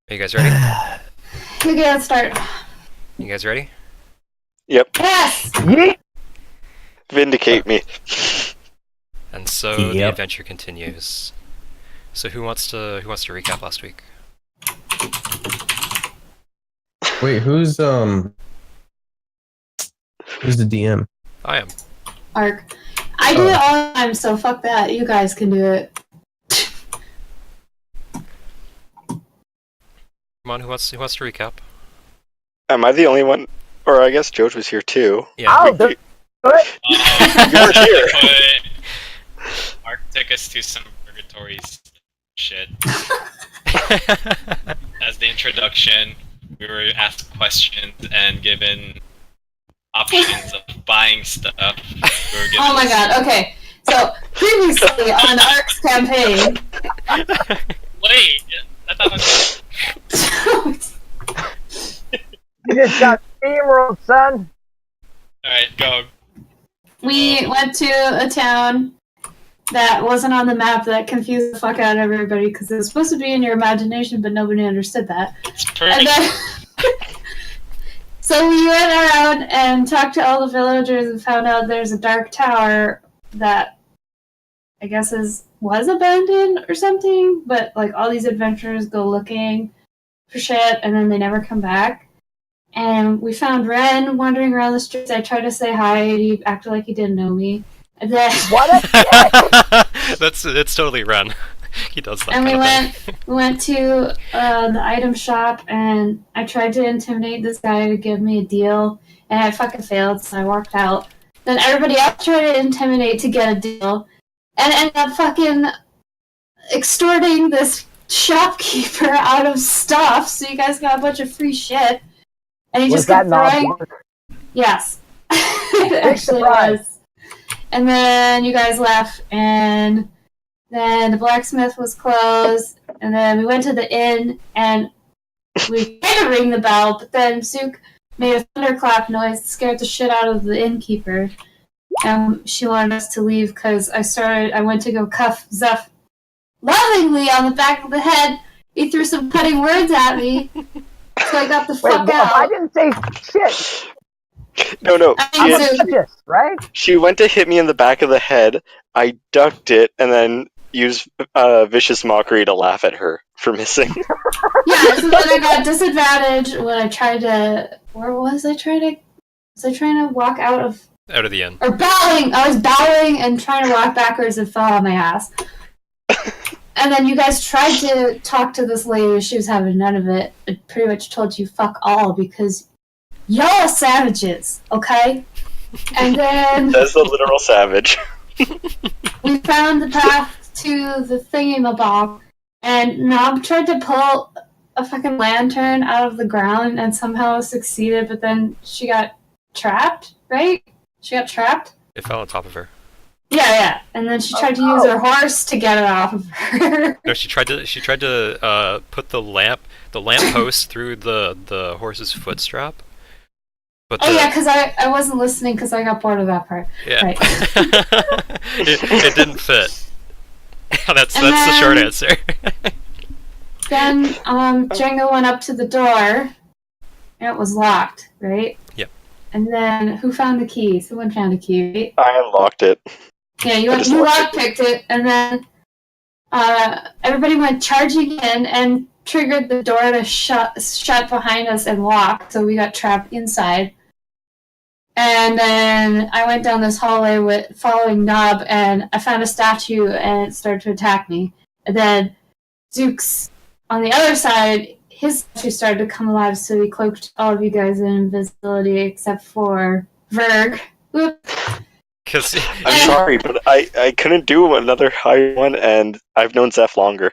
Are you guys ready? Okay, let's start. You guys ready? Yep. Yes! Yeet! Vindicate me. And so the Yep. adventure continues. So who wants to recap last week? Wait, who's the DM? I am. Arc. I do it all the time, so fuck that. You guys can do it. Come on, who wants to recap? Am I the only one? Or I guess George was here too. Yeah. Oh, do it! You weren't here. Mark took us to some purgatory shit. As the introduction, we were asked questions and given options of buying stuff. We were given Oh my god, okay. So, previously on Arc's campaign... Wait! I thought I You just got steamrolled, son! Alright, go. we went to a town that wasn't on the map that confused the fuck out of everybody because it was supposed to be in your imagination, but nobody understood that. It's And perfect. then... So we went around and talked to all the villagers and found out there's a dark tower that I guess was abandoned or something, but like all these adventurers go looking for shit and then they never come back. And we found Ren wandering around the streets. I tried to say hi and he acted like he didn't know me. And then What a dick! It's totally Ren. He does that. and kind we of thing. went to the item shop and I tried to intimidate this guy to give me a deal and I fucking failed, so I walked out. Then everybody else tried to intimidate to get a deal and ended up fucking extorting this shopkeeper out of stuff, so you guys got a bunch of free shit. And he Was just that kept not throwing... work? Yes. It Big actually surprise. was. And then you guys left, and then the blacksmith was closed, and then we went to the inn, and we tried to ring the bell, but then Zook made a thunderclap noise that scared the shit out of the innkeeper. And she wanted us to leave because I went to go cuff Zuff lovingly on the back of the head. He threw some cutting words at me, so I got the Wait, fuck well, I out. didn't say shit! No. I I'm mean, She, Zook, unconscious, right? she went to hit me in the back of the head. I ducked it and then used vicious mockery to laugh at her for missing. yeah, so then I got disadvantage when I tried to... Where was I trying to... Was I trying to walk out of... Out of the inn. Or bowing! I was bowing and trying to walk backwards and fell on my ass. And then you guys tried to talk to this lady. She was having none of it. It pretty much told you fuck all because y'all are savages, okay? And then That's the literal savage. we found the path to the thingamabob, and Nob tried to pull a fucking lantern out of the ground and somehow succeeded, but then she got trapped, right? She got trapped? It fell on top of her. Yeah. And then she tried to use her horse to get it off of her. No, she tried to put the lamp post through the horse's foot strap. But Oh yeah, because I wasn't listening because I got bored of that part. yeah. Right. it didn't fit. That's And the short then- answer. Then Django went up to the door, and it was locked, right? Yep. And then who found the key? Someone found a key, right? I unlocked it. Yeah, you I just lockpicked it, and then everybody went charging in and triggered the door to shut behind us and lock, so we got trapped inside. And then I went down this hallway following Nob, and I found a statue, and it started to attack me. And then Zook's on the other side, his statue started to come alive, so he cloaked all of you guys in invisibility except for Verg. Whoop. Because I'm sorry, but I couldn't do another high one, and I've known Zeph longer.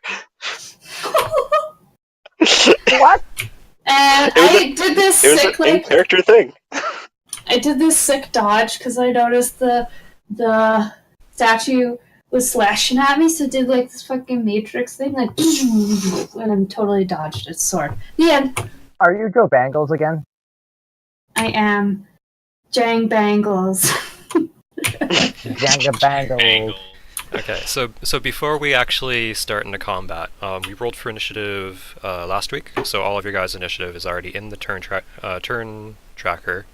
What? And I did this It was sick, an like, in-character thing. I did this sick dodge because I noticed the statue was slashing at me, so I did like this fucking Matrix thing, like, and I'm totally dodged its sword. The end. Are you Joe Bangles again? I am Jang Bangles. Janga Bangles. Angle. Okay, so before we actually start into combat, we rolled for initiative last week, so all of your guys' initiative is already in the turn tracker.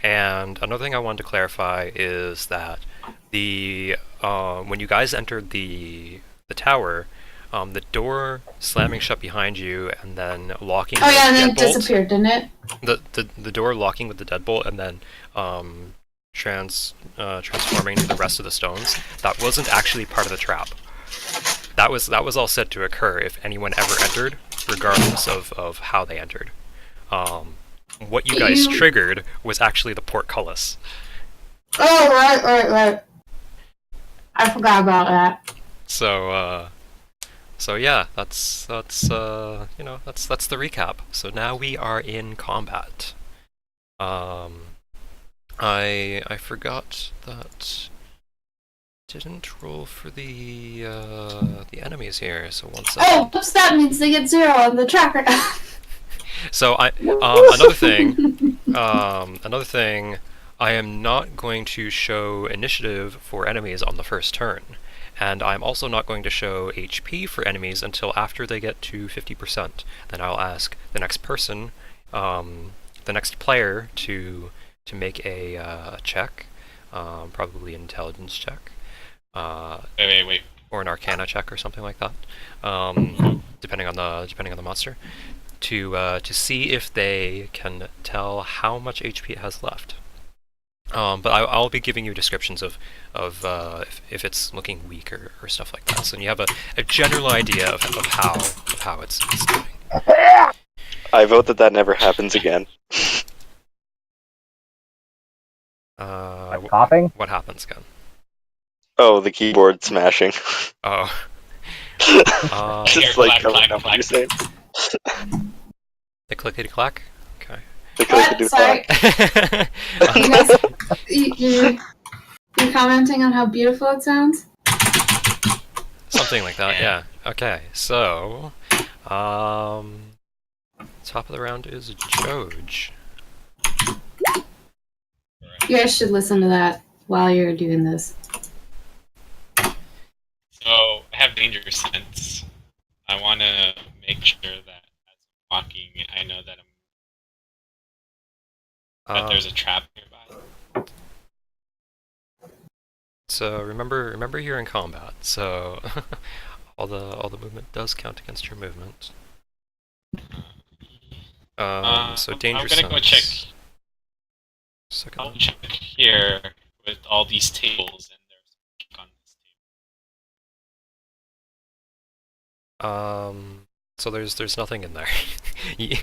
And another thing I wanted to clarify is that the when you guys entered the tower, the door slamming shut behind you and then locking. Oh yeah, and then it deadbolt, disappeared, didn't it? the door locking with the deadbolt and then transforming to the rest of the stones. That wasn't actually part of the trap. That was all set to occur if anyone ever entered, regardless of how they entered. What you guys triggered was actually the portcullis. Oh right. I forgot about that. So yeah, that's the recap. So now we are in combat. I forgot that didn't roll for the enemies here. So one second. Oh, whoops! That means they get 0 on the tracker. So another thing, I am not going to show initiative for enemies on the first turn, and I'm also not going to show HP for enemies until after they get to 50%. Then I'll ask the next person, the next player, to make a check, probably an intelligence check, Wait. or an Arcana check or something like that, depending on the monster. To see if they can tell how much HP it has left. But I'll be giving you descriptions of if it's looking weak or stuff like that, so you have a general idea of how it's doing. I vote that never happens again. Coughing? What happens again? Oh, the keyboard smashing. Oh. Just Here, like clack, what clack. you're saying. The clickety clack. Okay. The What? clickety Sorry. clack. You guys, you're commenting on how beautiful it sounds? Something like that. Yeah. Okay. So, top of the round is Joj. You guys should listen to that while you're doing this. So I have danger sense. I want to make sure that as I'm walking, I know that there's a trap nearby. So remember you're in combat. So all the movement does count against your movement. So danger I'm gonna go check. Second. I'll check here with all these tables, and there's a check on this table. So there's nothing in there. you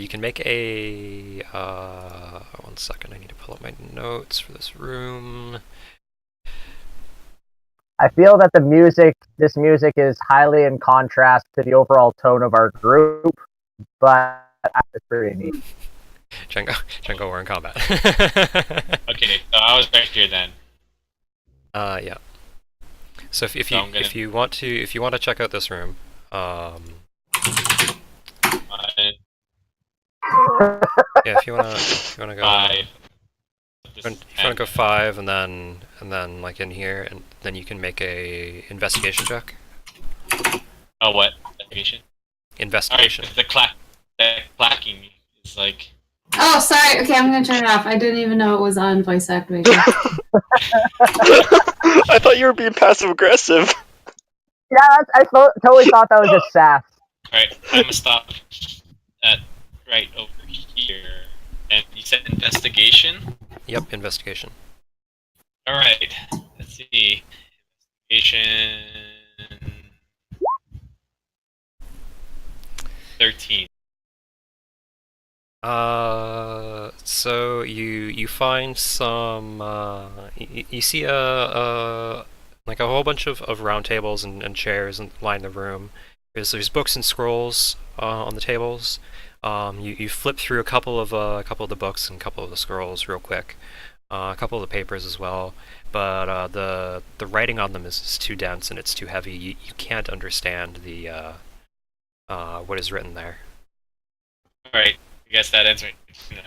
can make a 1 second. I need to pull up my notes for this room. I feel that this music is highly in contrast to the overall tone of our group, but it's pretty neat. Django, we're in combat. Okay, so I was right here then. Yeah. So if you want to check out this room, yeah, if you wanna go 5. if you wanna go 5 and then like in here, and then you can make a investigation check. Oh, what? Investigation. Alright, the clacking is like. Oh, sorry. Okay, I'm gonna turn it off. I didn't even know it was on voice activation. I thought you were being passive aggressive. Yeah, I totally thought that was just sass. Alright, I'm gonna stop at right over here. And you said investigation? Yep, investigation. Alright, let's see. Investigation. 13. So you find some, you see like a whole bunch of round tables and chairs and line the room. There's books and scrolls on the tables. You flip through a couple of the books and a couple of the scrolls real quick, a couple of the papers as well. But the writing on them is too dense and it's too heavy. You can't understand the what is written there. Alright, I guess that ends right then.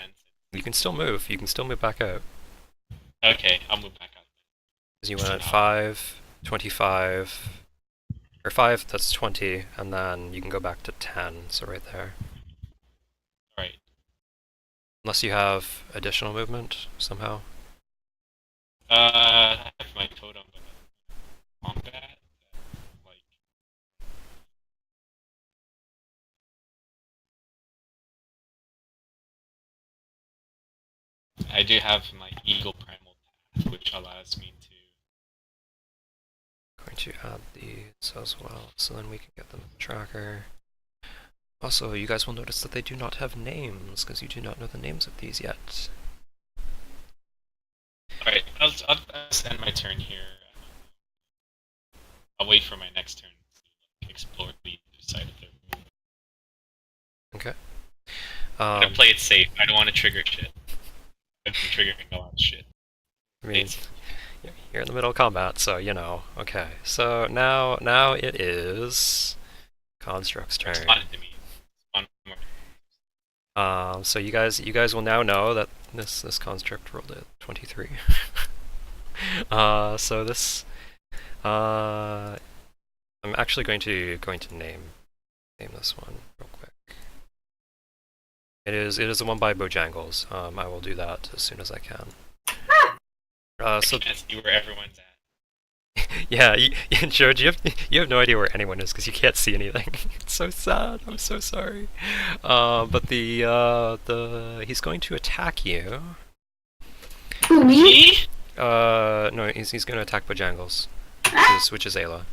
You can still move. You can still move back out. Okay, I'll move back Because you went at 5, 25, or 5, that's 20, and then you can go back to 10, so right there. Alright. Unless you have additional movement somehow. I have my totem, but combat, like, I do have my Eagle Primal Path, which allows me to. Going to add these as well, so then we can get them in the tracker. Also, you guys will notice that they do not have names, because you do not know the names of these yet. Alright, I'll just end my turn here. I'll wait for my next turn to explore the other side of the room. Okay. I'm gonna play it safe. I don't want to trigger shit. I've been triggering a lot of shit. I mean, you're in the middle of combat, so you know. Okay, so now it is Construct's turn. Responded to me. One more. So you guys will now know that this construct rolled a 23. So this, I'm actually going to name this one real quick. It is the one by Bojangles. I will do that as soon as I can. So I can't see where everyone's at. yeah, George, you have no idea where anyone is because you can't see anything. It's so sad. I'm so sorry. But he's going to attack you. Who, me? Me? No, he's going to attack Bojangles, which is Ayla.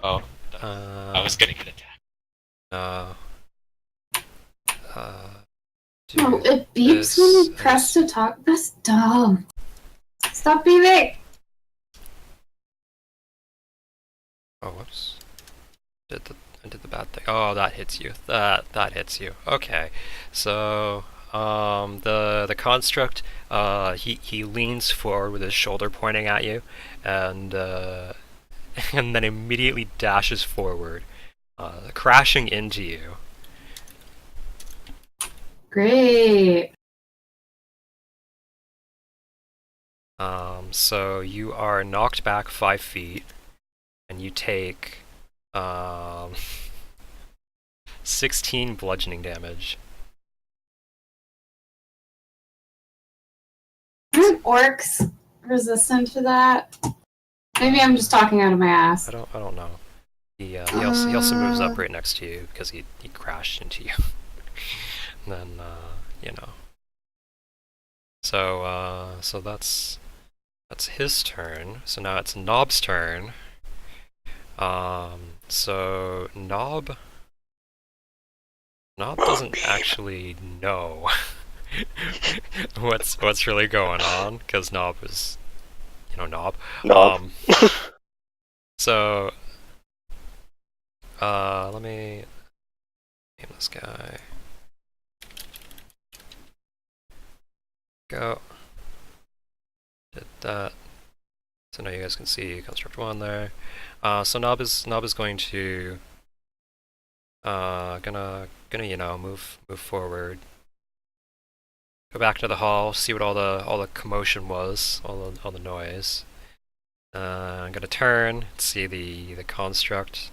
Oh, I was gonna get attacked. No, it beeps when you press to talk. That's dumb. Stop beeping! Oh, whoops. I did the bad thing. Oh, that hits you. That hits you. Okay. So, the construct, he leans forward with his shoulder pointing at you, and and then immediately dashes forward, crashing into you. Great. So you are knocked back 5 feet, and you take 16 bludgeoning damage. Aren't orcs resistant to that? Maybe I'm just talking out of my ass. I don't know. He also moves up right next to you because he crashed into you. And then you know. So that's his turn. So now it's Nob's turn. So Nob doesn't actually know what's really going on because Nob is, Nob. Nob. So let me name this guy. Go. Did that. So now you guys can see construct 1 there. So Nob is going to gonna move forward. Go back to the hall, see what all the commotion was, all the noise. I'm gonna turn, see the construct.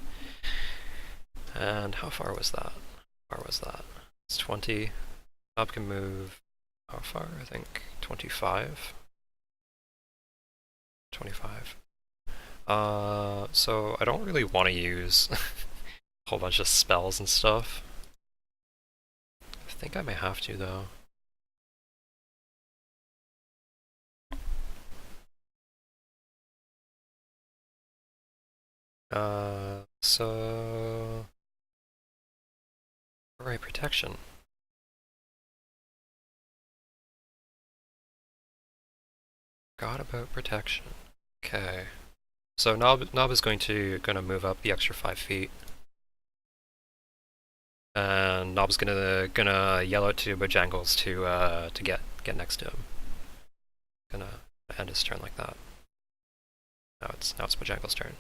And how far was that? It's 20. Nob can move how far? I think 25. 25. So I don't really want to use a whole bunch of spells and stuff. I think I may have to though. So right, protection. Forgot about protection. Okay. So Nob is gonna move up the extra 5 feet. And Nob's gonna yell out to Bojangles to get next to him. Gonna end his turn like that. Now it's Bojangles' turn.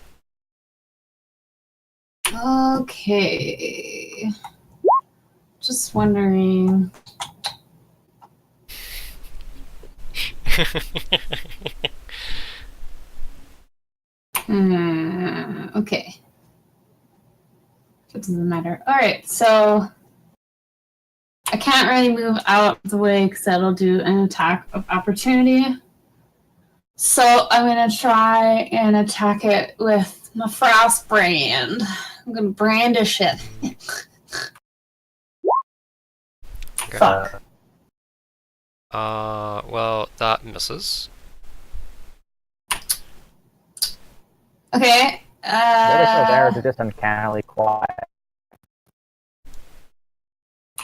Okay. Just wondering. Okay. It doesn't matter. Alright, so I can't really move out of the way because that'll do an attack of opportunity. So I'm gonna try and attack it with my frost brand. I'm gonna brandish it. Okay. Fuck. Well, that misses. Okay. The other side of arrows are just uncannily quiet.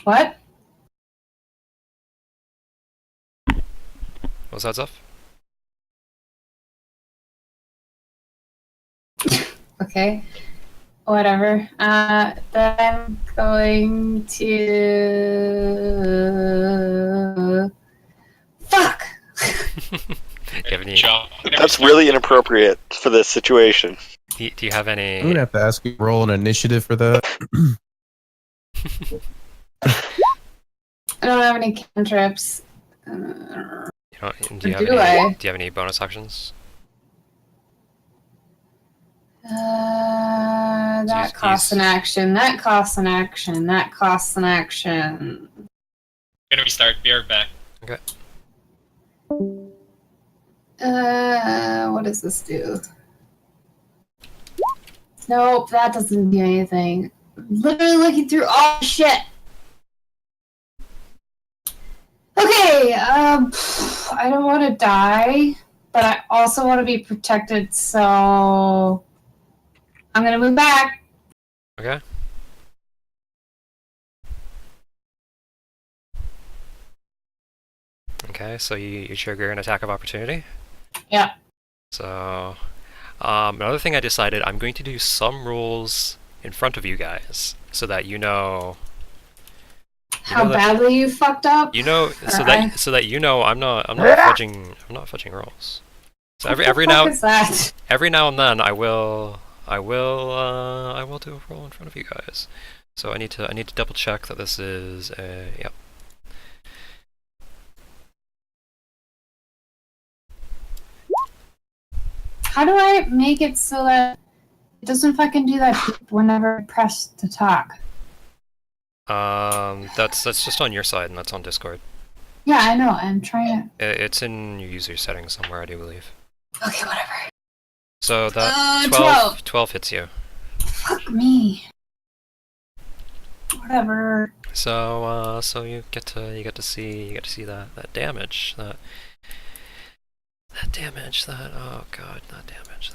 What? What's that stuff? Okay. Whatever. Then I'm going to. Fuck! Do you have any? Job. That's really inappropriate for this situation. Do you have any? I'm gonna have to ask you to roll an initiative for that. I don't have any cantrips. Do you have Do any? I? Do you have any bonus actions? That Use- costs an action. That costs an action. That costs an action. Gonna restart. Be right back. Okay. What does this do? Nope, that doesn't do anything. I'm literally looking through all the shit. Okay, I don't want to die, but I also want to be protected, so I'm gonna move back. Okay. Okay, so you trigger an attack of opportunity. Yeah. So, another thing I decided, I'm going to do some rules in front of you guys, so that you know. How that- badly you fucked up? You know, so Alright. that you know, I'm not fudging rolls. So every What is that? every now and then I will do a roll in front of you guys. So I need to double check that this is a yep. How do I make it so that it doesn't fucking do that beep whenever I press to talk? That's just on your side, and that's on Discord. Yeah, I know. I'm trying It's in your user settings somewhere, I do believe. to. Okay, whatever. So that 12. 12 hits you. Fuck me. Whatever. So you get to see that damage that oh god that damage.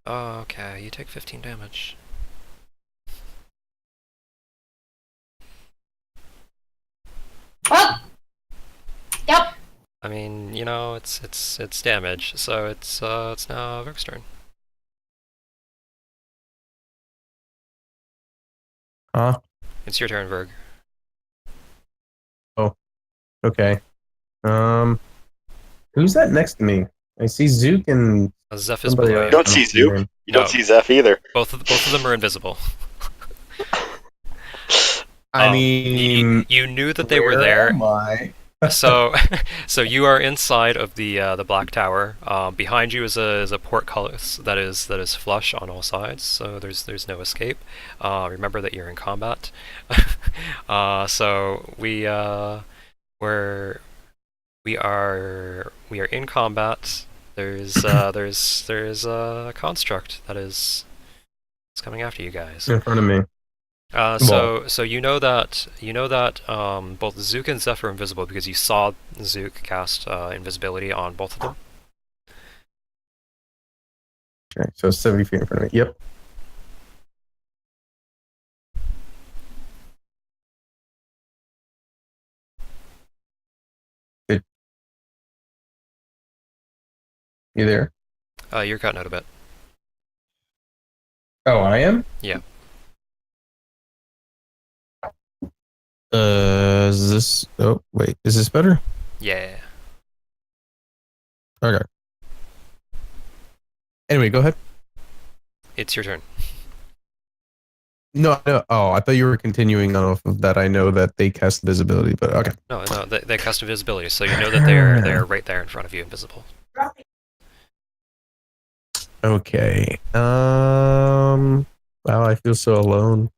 Oh, okay, you take 15 damage. Well. Yep. I mean, you know, it's damage, so it's now Verk's turn. Huh? It's your turn, Verg. Okay. Who's that next to me? I see Zook and Zeph is somebody below else. you. Don't see Zook. You don't No. see Zeph either. Both of them are invisible. I Oh, mean, you knew that they were where there. am I? So you are inside of the Black Tower. Behind you is a portcullis that is flush on all sides, so there's no escape. Remember that you're in combat. So we are in combat. There's a construct that is coming after you guys. In front of me. So you know that both Zook and Zeph are invisible because you saw Zook cast invisibility on both of them. Okay, so 70 feet in front of me. Yep. Good. You there? You're cutting out a bit. Oh, I am? Yeah. Is this... Oh, wait. Is this better? Yeah. Okay. Anyway, go ahead. It's your turn. No, no. Oh, I thought you were continuing on off of that. I know that they cast visibility, but okay. No, they cast invisibility, so you know that they're right there in front of you, invisible. Okay. Wow, I feel so alone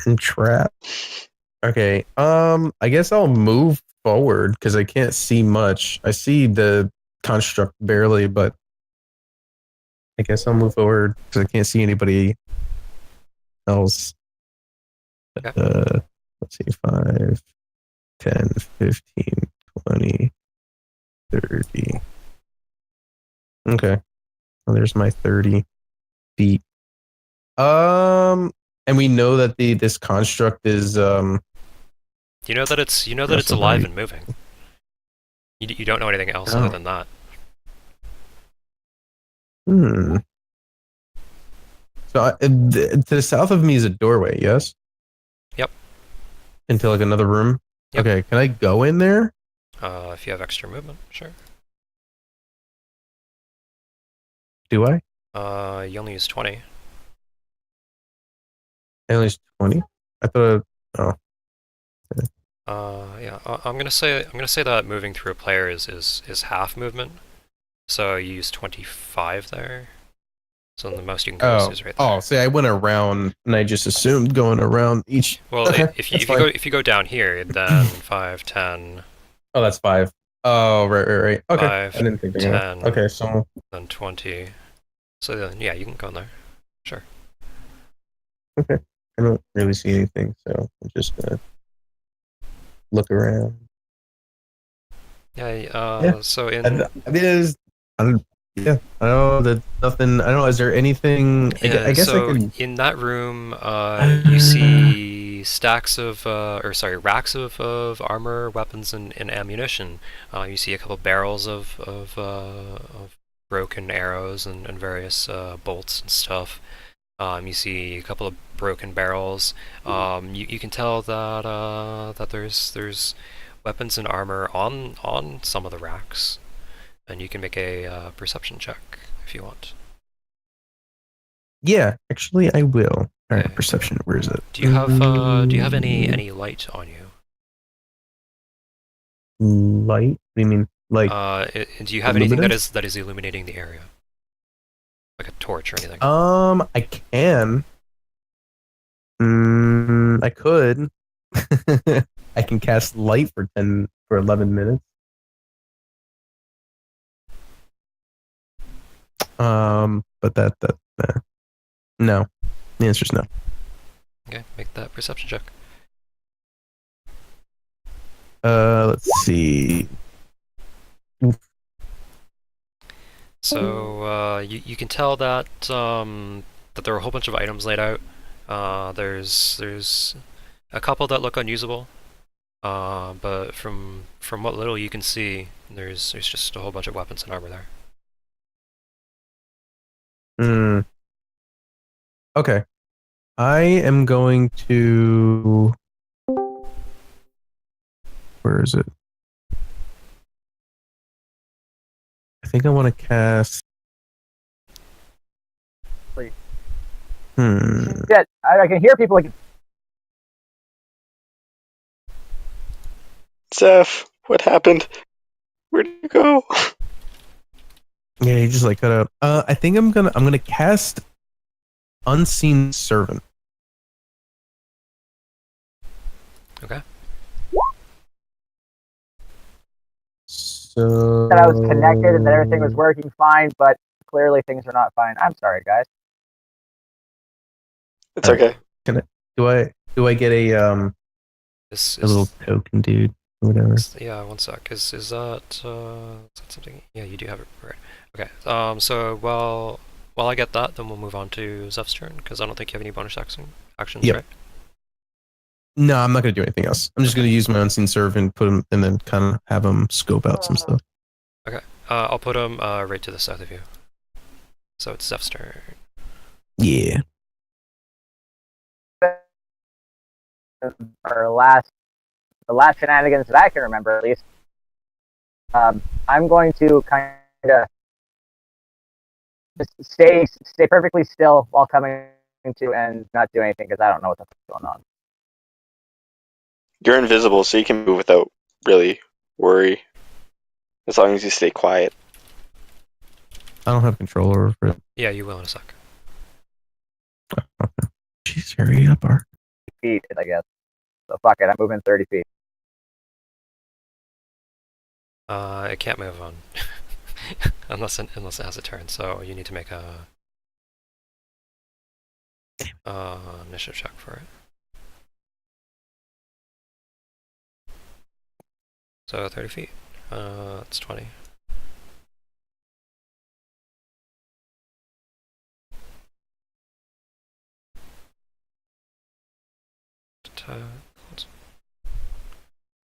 and trapped. Okay. I guess I'll move forward because I can't see much. I see the construct barely, but I guess I'll move forward because I can't see anybody else. Okay. Let's see, 5, 10, 15, 20, 30. Okay. Well, there's my 30 feet. And we know that this construct is You know that it's That's alive right. and moving. You don't know anything else Oh. other than that. Hmm. So to the south of me is a doorway, yes? Yep. Into like another room? Yep. Okay, can I go in there? If you have extra movement, sure. Do I? You only use 20. At least 20? I thought, oh. Yeah. I'm gonna say that moving through a player is half movement. So you use 25 there. So the most you can go is right there. Oh, see, I went around and I just assumed going around each. Well, Okay, if that's you go down here, then 5, 10, Oh, that's 5. Oh, right. Okay. 5, I didn't think of 10, that. Okay, so then 20. So then, yeah, you can go in there. Sure. I don't really see anything, so I'm just gonna look around. Yeah. Yeah. So I mean, I don't, yeah, I don't know. There's nothing. I don't know. Is there anything? I guess I so could. in that room, you see stacks of, racks of armor, weapons, and ammunition. You see a couple barrels of broken arrows and various bolts and stuff. You see a couple of broken barrels. You can tell that there's weapons and armor on some of the racks, and you can make a perception check if you want. Yeah, actually, I will. All right, Okay. perception. Where is it? Do you have any light on you? Light? What do you mean? Like Do you have anything luminous? that is illuminating the area, like a torch or anything? I can. I could. I can cast light for 11 minutes. But no. The answer's no. Okay, make that perception check. Let's see. So you can tell that that there are a whole bunch of items laid out. There's a couple that look unusable, but from what little you can see, there's just a whole bunch of weapons and armor there. Okay. I am going to. Where is it? I think I want to cast. Shit, I can hear people like. Zeph, what happened? Where did you go? Yeah, you just like cut out. I think I'm gonna cast Unseen Servant. Okay. So That I was connected and that everything was working fine, but clearly things are not fine. I'm sorry, guys. It's okay. Do I get a little token, dude? Whatever. Yeah, one sec. Is that something? Yeah, you do have it right. Okay. So while I get that, then we'll move on to Zeph's turn because I don't think you have any bonus actions, Yep. right? No, I'm not gonna do anything else. I'm just gonna use my Unseen Servant, put him, and then kind of have him scope out some stuff. Okay. I'll put him right to the south of you. So it's Zeph's turn. Yeah. Or the last shenanigans that I can remember, at least. I'm going to kind of just stay perfectly still while coming to and not do anything because I don't know what the fuck's going on. You're invisible, so you can move without really worry. As long as you stay quiet. I don't have control over it. Yeah, you will in a sec. Jeez, hurry up, Art. Feet, I guess. So fuck it, I'm moving 30 feet. It can't move on unless it has a turn. So you need to make a initiative check for it. So 30 feet. It's 20.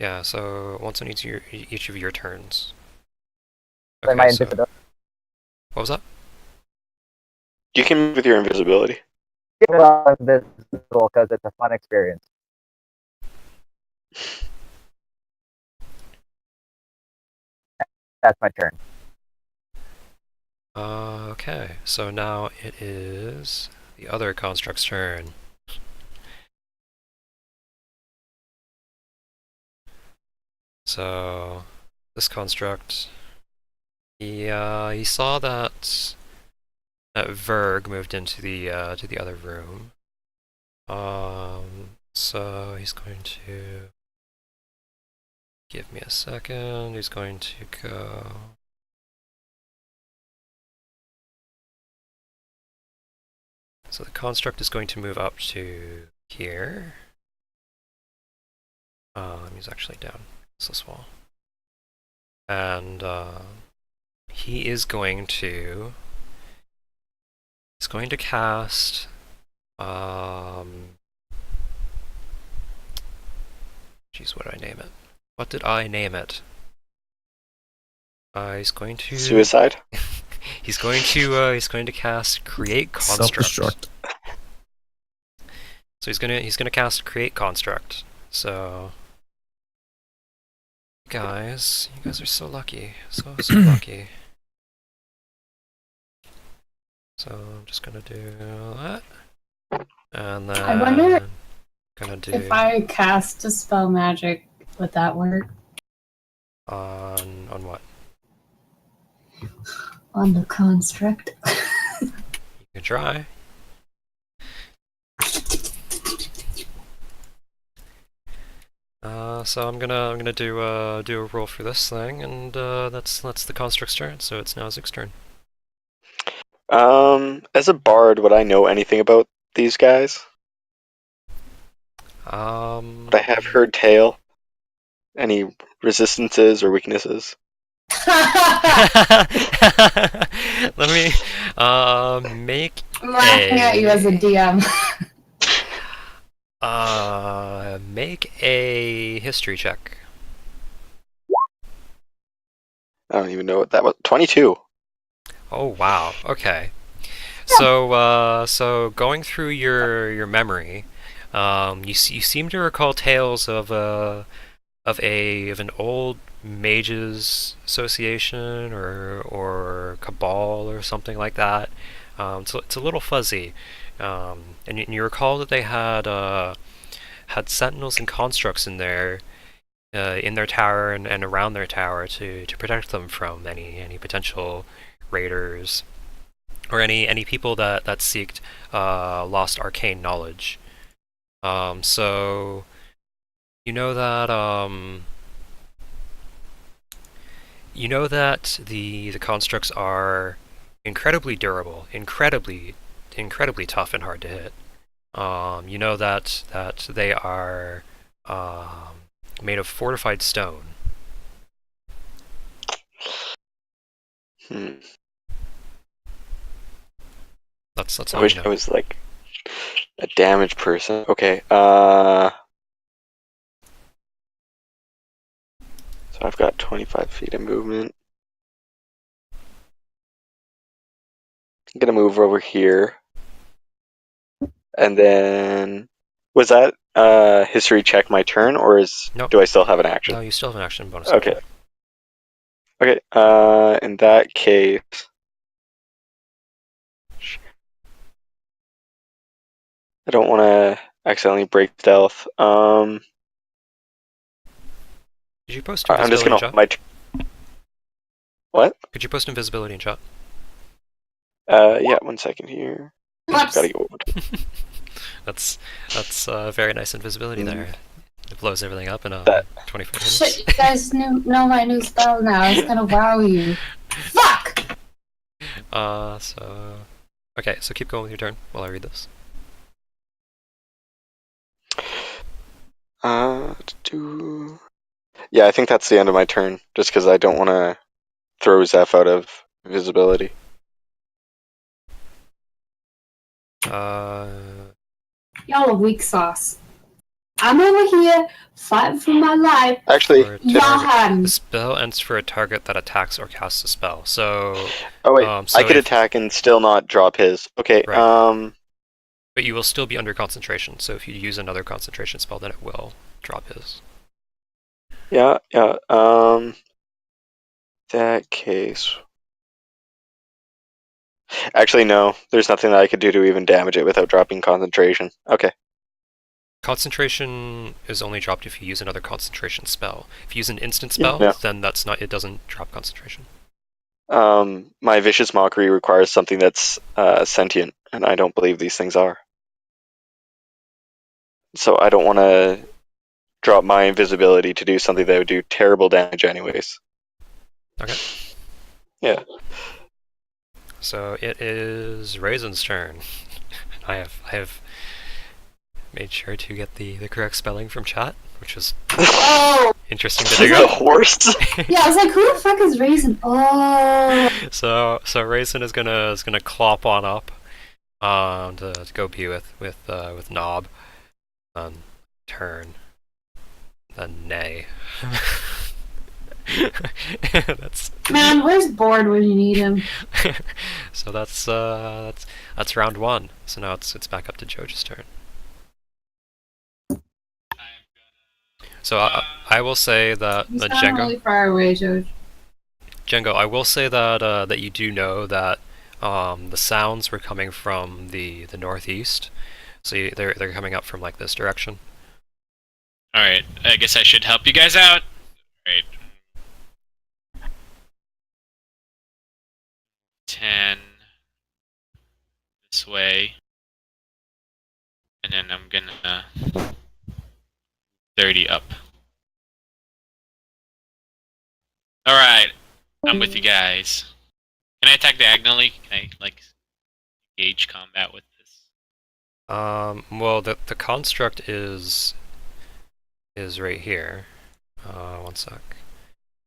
Yeah, so once on each of your turns. Then my so, invisibility. what was that? You can move with your invisibility. Invisible because it's a fun experience. That's my turn. Okay, so now it is the other construct's turn. So this construct, he saw that Verg moved into the to the other room. So he's going to give me a second. He's going to go. So the construct is going to move up to here. He's actually down. It's this wall. And he is going to. He's going to cast. Jeez, what did I name it? What did I name it? He's going to. Suicide? He's going to cast Create Construct. Self-destruct. So he's gonna cast Create Construct. So you guys are so lucky. So lucky. So I'm just gonna do that. And then I wonder gonna do if I cast Dispel Magic, would that work? on what? On the construct. You can try. So I'm gonna do a roll for this thing, and that's the construct's turn. So it's now Zig's turn. As a bard, would I know anything about these guys? Would I have heard tale? Any resistances or weaknesses? Let me make I'm laughing at you as a DM. make a history check. I don't even know what that was. 22. Oh wow. Okay. So going through your memory, you seem to recall tales of an old mages association or cabal or something like that. So it's a little fuzzy, and you recall that they had sentinels and constructs in their tower and around their tower to protect them from any potential raiders or any people that seeked lost arcane knowledge. So you know that the constructs are incredibly durable, incredibly tough and hard to hit. You know that they are made of fortified stone. That's I all wish you I know. was like a damage person. Okay. So I've got 25 feet of movement. I'm gonna move over here. And then was that history check my turn, or Nope. do I still have an action? No, you still have an action bonus. Okay. Action. Okay. In that case, I don't want to accidentally break stealth. Did you post I'm just invisibility in gonna chat? What? Could you post invisibility in chat? Yeah. 1 second here. Whoops. Gotta go. That's very nice invisibility there. It blows everything up in That- 24 minutes. Shit, you guys know my new spell now. It's gonna wow you. Fuck! Okay, so keep going with your turn while I read this. Yeah, I think that's the end of my turn, just because I don't want to throw Zeph out of visibility. Y'all are weak sauce. I'm over here fighting for my life. Actually, For a Y'all target- had the spell ends for a target that attacks or casts a spell. So, oh wait, so I could if- attack and still not drop his. Okay, Right. But you will still be under concentration. So if you use another concentration spell, then it will drop his. yeah. That case. Actually, no. There's nothing that I could do to even damage it without dropping concentration. Okay. Concentration is only dropped if you use another concentration spell. If you use an instant spell, Yeah. then that's not. It doesn't drop concentration. My vicious mockery requires something that's sentient, and I don't believe these things are. So I don't want to drop my invisibility to do something that would do terrible damage anyways. Okay. Yeah. So it is Raisin's turn. I have made sure to get the correct spelling from chat, which was Oh! interesting to Is dig it a up. horse? Yeah, I was like, who the fuck is Raisin? Oh! So Raisin is gonna clop on up, to go be with Knob, turn, then Nay. That's Man, where's Board when you need him? so that's round 1. So now it's back up to Joja's turn. So I will say that He's not Django. really far away, George. Django, I will say that that you do know that the sounds were coming from the northeast, so they're coming up from like this direction. Alright, I guess I should help you guys out. Alright. 10 this way. And then I'm gonna 30 up. Alright, I'm with you guys. Can I attack diagonally? Can I like engage combat with this? Well, the construct is right here. 1 sec.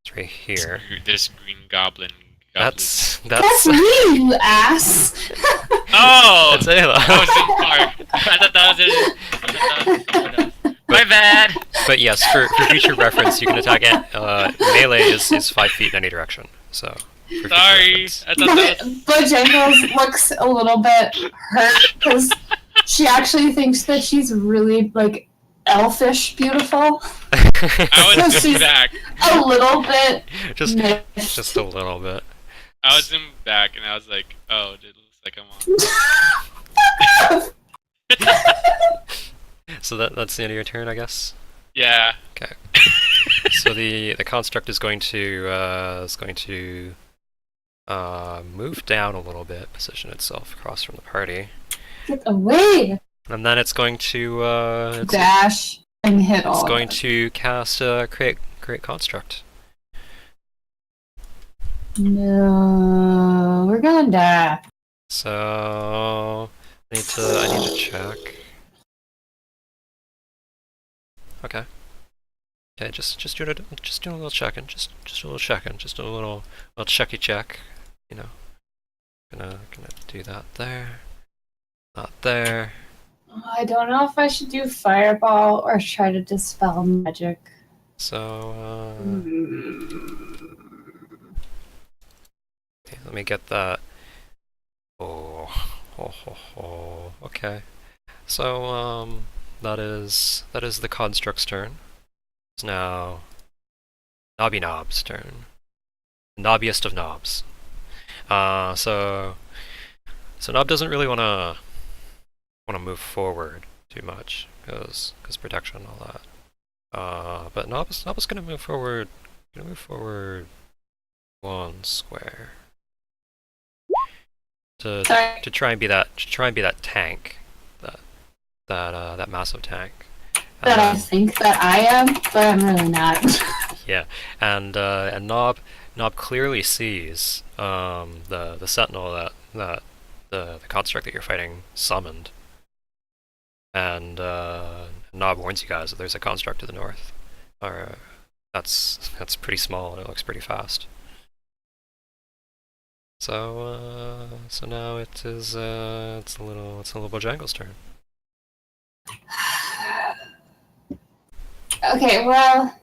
It's right here. This green goblin. That's That's me, you ass! Oh! that's Ayla. That was too far. I thought that was it. My bad. But yes, for future reference, you can attack it. Melee is 5 feet in any direction. So. For future Sorry. reference. I thought that was... Bojangles looks a little bit hurt because she actually thinks that she's really, like, elfish beautiful. I was She's- zoomed back. A little bit. just miffed. just a little bit. I was zoomed back and I was like, oh, it looks like I'm on. So that's the end of your turn, I guess. Yeah. So the construct is going to move down a little bit, position itself across from the party, Get away! and then it's going to Dash and hit all. it's of going it. to cast create construct. No, we're gonna die. So I need to check. Okay. Okay, just doing a little checking, just a little checking, just a little checky check, you know. Gonna do that there, not there. I don't know if I should do fireball or try to dispel magic. So okay, let me get that. Okay. So that is the construct's turn. It's now Knobby Knob's turn. Knobbiest of knobs. So Knob doesn't really want to want to move forward too much because protection and all that. But Nov's gonna move forward. Gonna move forward 1 square to Sorry. try and be that tank, that massive tank. That I think that I am, but I'm really not. Yeah, and Nob clearly sees the sentinel that the construct that you're fighting summoned, and Nob warns you guys that there's a construct to the north, or that's pretty small and it looks pretty fast. So now it's a little Bojangles' turn. Okay, well,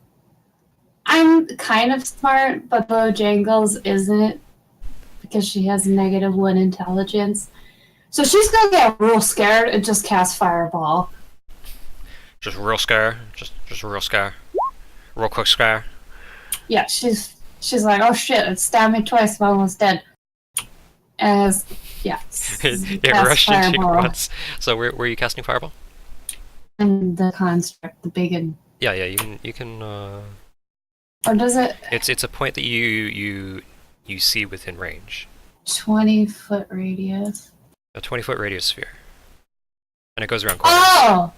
I'm kind of smart, but Bojangles isn't because she has -1 intelligence. So she's gonna get real scared and just cast Fireball. Just real scare, just real scare, real quick scare. Yeah, she's like, oh shit, it stabbed me twice, I'm almost dead. And It cast rushed into you Fireball. once. So where are you casting fireball? And the construct, the big one. Yeah, you can. Or does it It's a point that you see within range. 20-foot radius? A 20-foot radius sphere, and it goes around corners. Oh!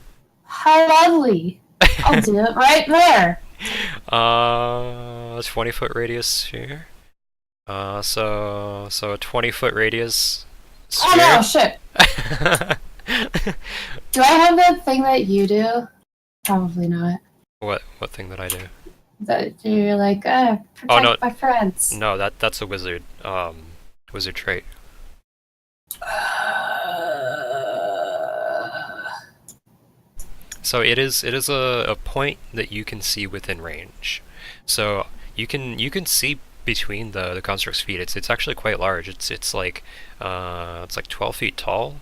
How lovely! I'll do it right there. 20-foot radius sphere. So a 20-foot radius Oh no, sphere. shit. Do I have that thing that you do? Probably not. What thing that I do? That you're like, protect no. my friends. No, that's a wizard. Wizard trait. So it is a point that you can see within range. So you can see between the construct's feet. It's actually quite large. It's like 12 feet tall.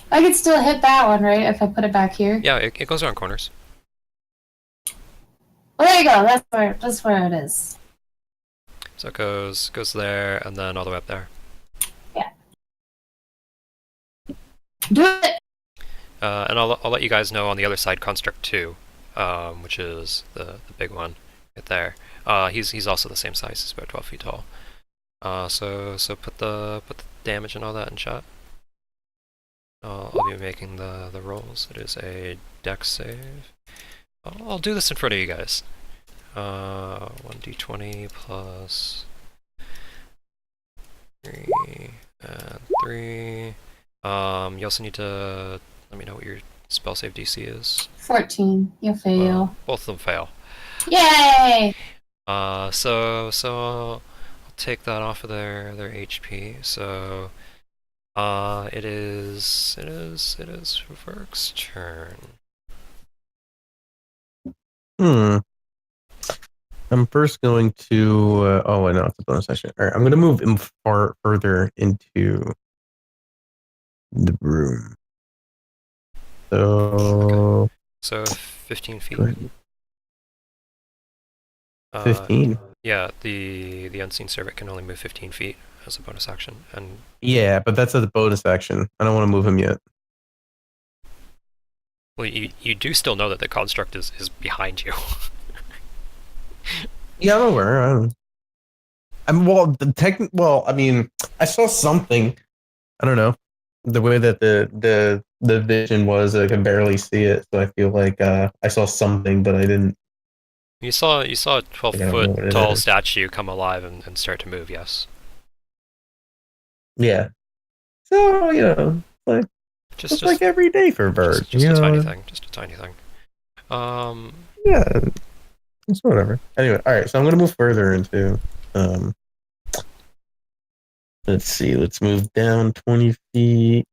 I could still hit that one, right? If I put it back here. Yeah, it goes around corners. Well, there you go. That's where it is. So it goes there and then all the way up there. Do it. And I'll let you guys know on the other side, construct 2, which is the big one right there. He's also the same size. He's about 12 feet tall. So put the damage and all that in chat. I'll be making the rolls. It is a dex save. I'll do this in front of you guys. 1d20 plus 3 and 3. You also need to let me know what your spell save DC is. 14. You'll fail. Both of them fail. Yay! So I'll take that off of their HP. So it is Verk's turn. I'm first going to. Oh, I know it's a bonus action. All right, I'm going to move him far further into the room. So. So 15 feet. 15. Yeah, the unseen servant can only move 15 feet as a bonus action, and Yeah, but that's a bonus action. I don't want to move him yet. well, you do still know that the construct is behind you. Yeah, I'm aware. I mean, I saw something. I don't know. The way that the vision was, I could barely see it, so I feel like I saw something, but I didn't. You saw a I don't know 12-foot what it tall is. statue come alive and start to move. Yes. Yeah. So like Just like every day for birds. just a tiny thing. Just a tiny thing. Yeah. It's whatever. Anyway, all right. So I'm gonna move further into. Let's see. Let's move down 20 feet.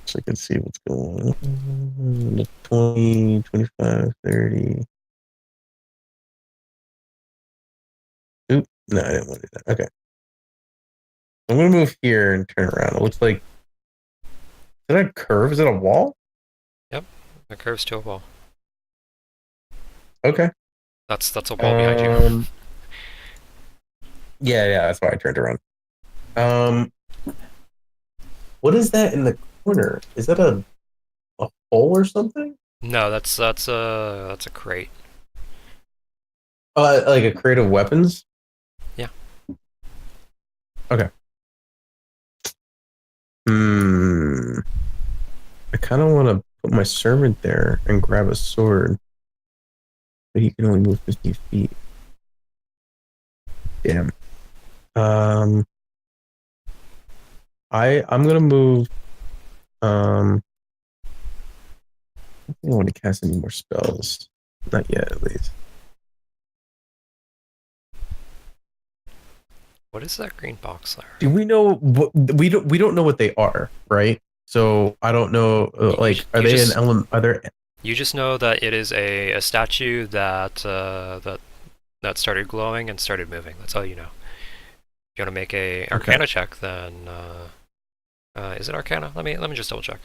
So I can see what's going on. 20, 25, 30. Oop. No, I didn't want to do that. Okay. I'm going to move here and turn around. It looks like. Is that a curve? Is it a wall? It curves to a wall. Okay. That's a wall behind you. Yeah, that's why I turned around. What is that in the corner? Is that a bowl or something? No, that's a crate. Like a crate of weapons? Yeah. Okay. I kind of want to put my servant there and grab a sword, but he can only move 50 feet. Damn. I'm gonna move. I don't want to cast any more spells. Not yet, at least. What is that green box there? Do we know what we don't know what they are, right? So I don't know. Like, are they an element? Are there? You just know that it is a statue that started glowing and started moving. That's all you know. If you want to make a Arcana check, then is it Arcana? Let me just double check.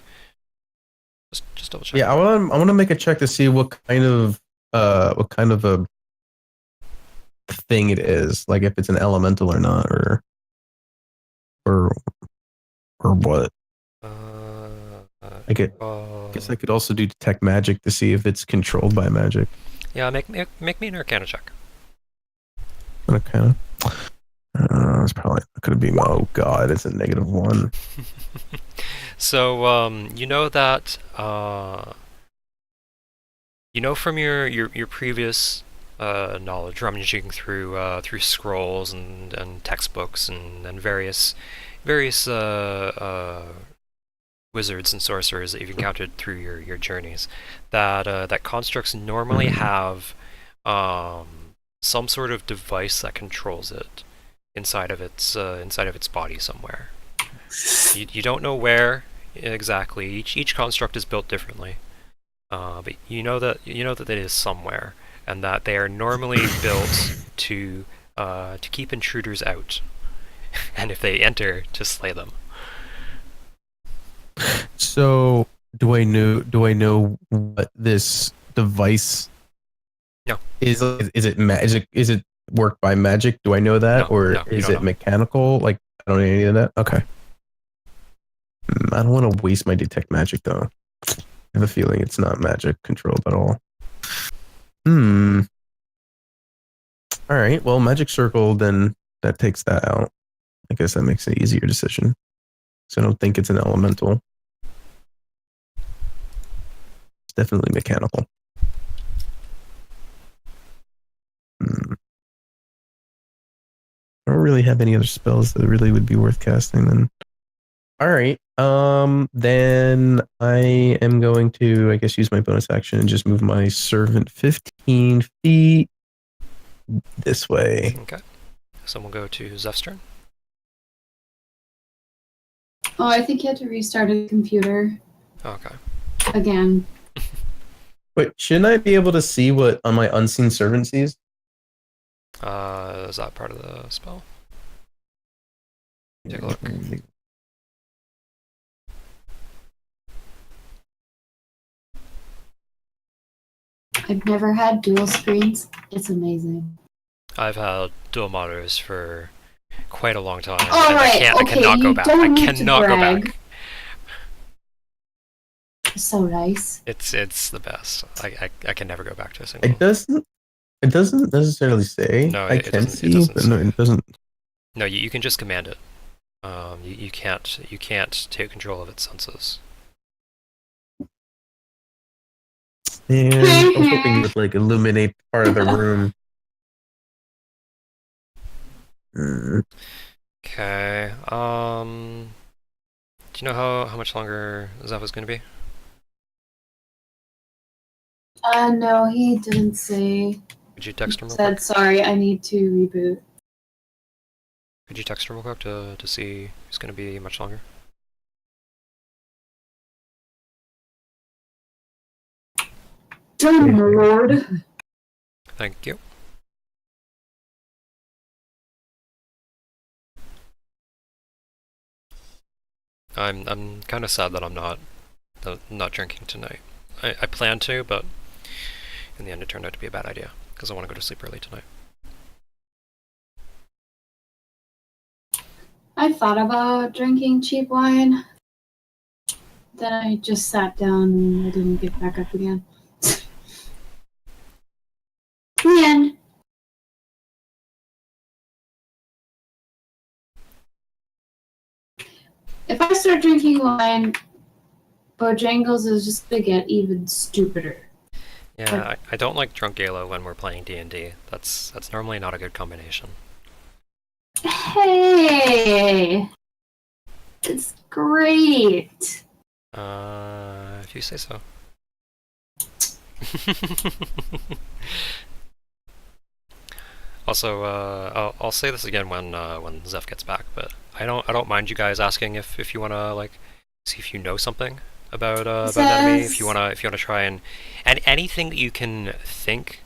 Just double check. Yeah, I want to make a check to see what kind of a thing it is, like if it's an elemental or not, or what. I guess I could also do detect magic to see if it's controlled by magic. Yeah, make me an Arcana check. Okay. It's probably not going to be. Oh god, it's a -1. So you know that you know from your previous knowledge, rummaging through scrolls and textbooks and various wizards and sorcerers that you've encountered through your journeys, that constructs normally have some sort of device that controls it inside of its body somewhere. You don't know where exactly. Each construct is built differently, but you know that it is somewhere, and that they are normally built to keep intruders out, and if they enter, to slay them. So do I know what this device? No. Is it worked by magic? Do I know that, No, or no, is it mechanical? Like, I don't know any of that. Okay. I don't want to waste my detect magic though. I have a feeling it's not magic controlled at all. All right. Well, magic circle, then that takes that out. I guess that makes an easier decision. So I don't think it's an elemental. It's definitely mechanical. I don't really have any other spells that really would be worth casting then. All right. Then I am going to, I guess, use my bonus action and just move my servant 15 feet this way. Okay. So we'll go to Zeph's turn. Oh, I think you had to restart a computer Okay. again. Wait, shouldn't I be able to see what on my unseen servant sees? Is that part of the spell? Take a look. I've never had dual screens. It's amazing. I've had dual monitors for quite a long time. All and right, I cannot go back. I cannot go back. So nice. It's the best. I can never go back to a single. It doesn't necessarily say. No, I it can doesn't- see, it doesn't but no, say. it doesn't. No, you can just command it. You can't take control of its senses. And I was hoping it would like illuminate part of the room. Okay. Do you know how much longer Zeph is going to be? No, he didn't say. Could you text him He real said, quick? sorry, I need to reboot. Could you text him real quick to see if it's going to be much longer? Done, my lord. Thank you. I'm kind of sad that I'm not drinking tonight. I plan to, but in the end it turned out to be a bad idea because I want to go to sleep early tonight. I thought about drinking cheap wine, Then I just sat down and I didn't get back up again. The end. If I start drinking wine, Bojangles is just gonna get even stupider. Yeah, I don't like drunk Gala when we're playing D&D. That's normally not a good combination. Hey! It's great! If you say so. Also, I'll say this again when Zeph gets back, but I don't mind you guys asking if you wanna like see if you know something about an enemy. If you wanna try and anything that you can think,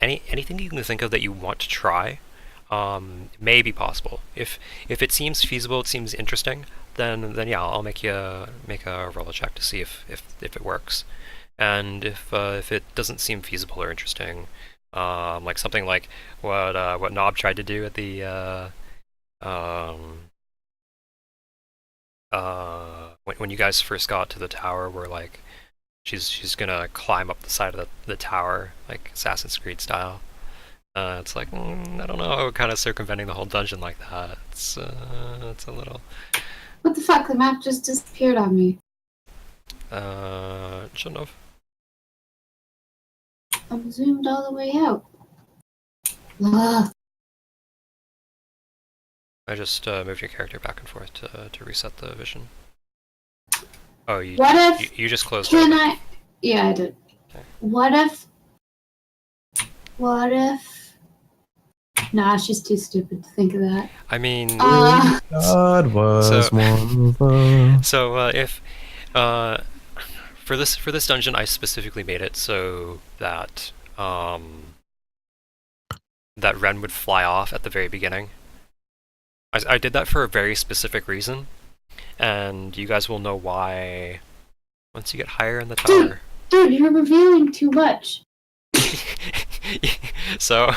anything that you can think of that you want to try, may be possible. If it seems feasible, it seems interesting, then yeah, I'll make a roll check to see if it works. And if it doesn't seem feasible or interesting, like something like what Nob tried to do at the when you guys first got to the tower, where like she's gonna climb up the side of the tower like Assassin's Creed style. It's like I don't know, kind of circumventing the whole dungeon like that. It's a little. What the fuck? The map just disappeared on me. Shouldn't have. I'm zoomed all the way out. Ugh. I just moved your character back and forth to reset the vision. Oh, What if? You just closed Can it. I? Yeah, I did. Okay. What if? Nah, she's too stupid to think of that. I mean, God was one of us. so if for this dungeon, I specifically made it so that that Ren would fly off at the very beginning. I did that for a very specific reason, and you guys will know why once you get higher in the tower. Dude, you're revealing too much. So,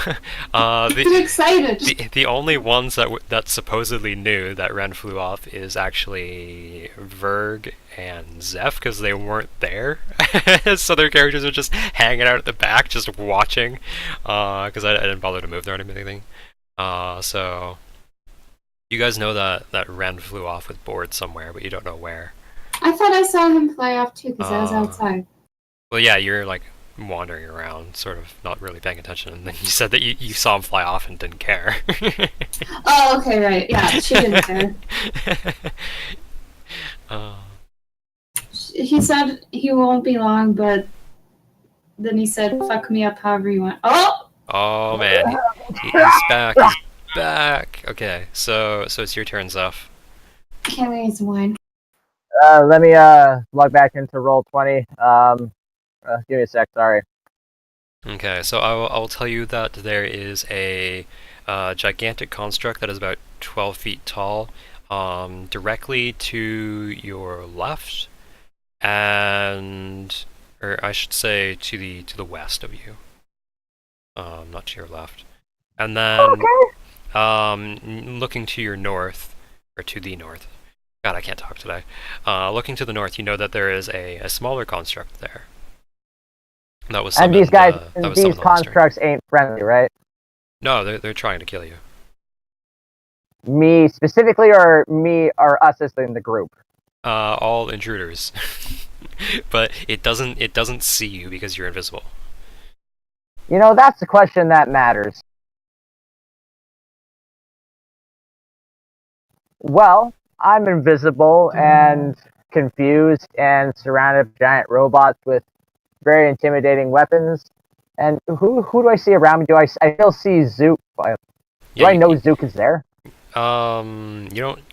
I'm excited. the only ones that supposedly knew that Ren flew off is actually Verg and Zeph, because they weren't there. So their characters are just hanging out at the back, just watching, because I didn't bother to move there or anything. So you guys know that Ren flew off with Board somewhere, but you don't know where. I thought I saw him fly off too, because I was outside. Well, yeah, you're like wandering around, sort of not really paying attention, and then you said that you saw him fly off and didn't care. Oh, okay, right. Yeah, she didn't care. He said he won't be long, but then he said, fuck me up however you want. Oh! Oh man, he's back, he's back! Okay, so it's your turn, Zeph. Can't wait some wine. Let me log back into Roll20. Give me a sec, sorry. Okay, so I will tell you that there is a gigantic construct that is about 12 feet tall, directly to your left, and or I should say to the west of you, not to your left, and then looking to your north, or to the north. God, I can't talk today. Looking to the north, you know that there is a smaller construct there. That was and these guys, these the constructs ain't friendly, right? No, they're trying to kill you. Me specifically, or us as in the group? All intruders. But it doesn't see you because you're invisible. You know, that's the question that matters. Well, I'm invisible and confused and surrounded by giant robots with very intimidating weapons. And who do I see around me? I still see Zook. Do I know Zook is there? You don't.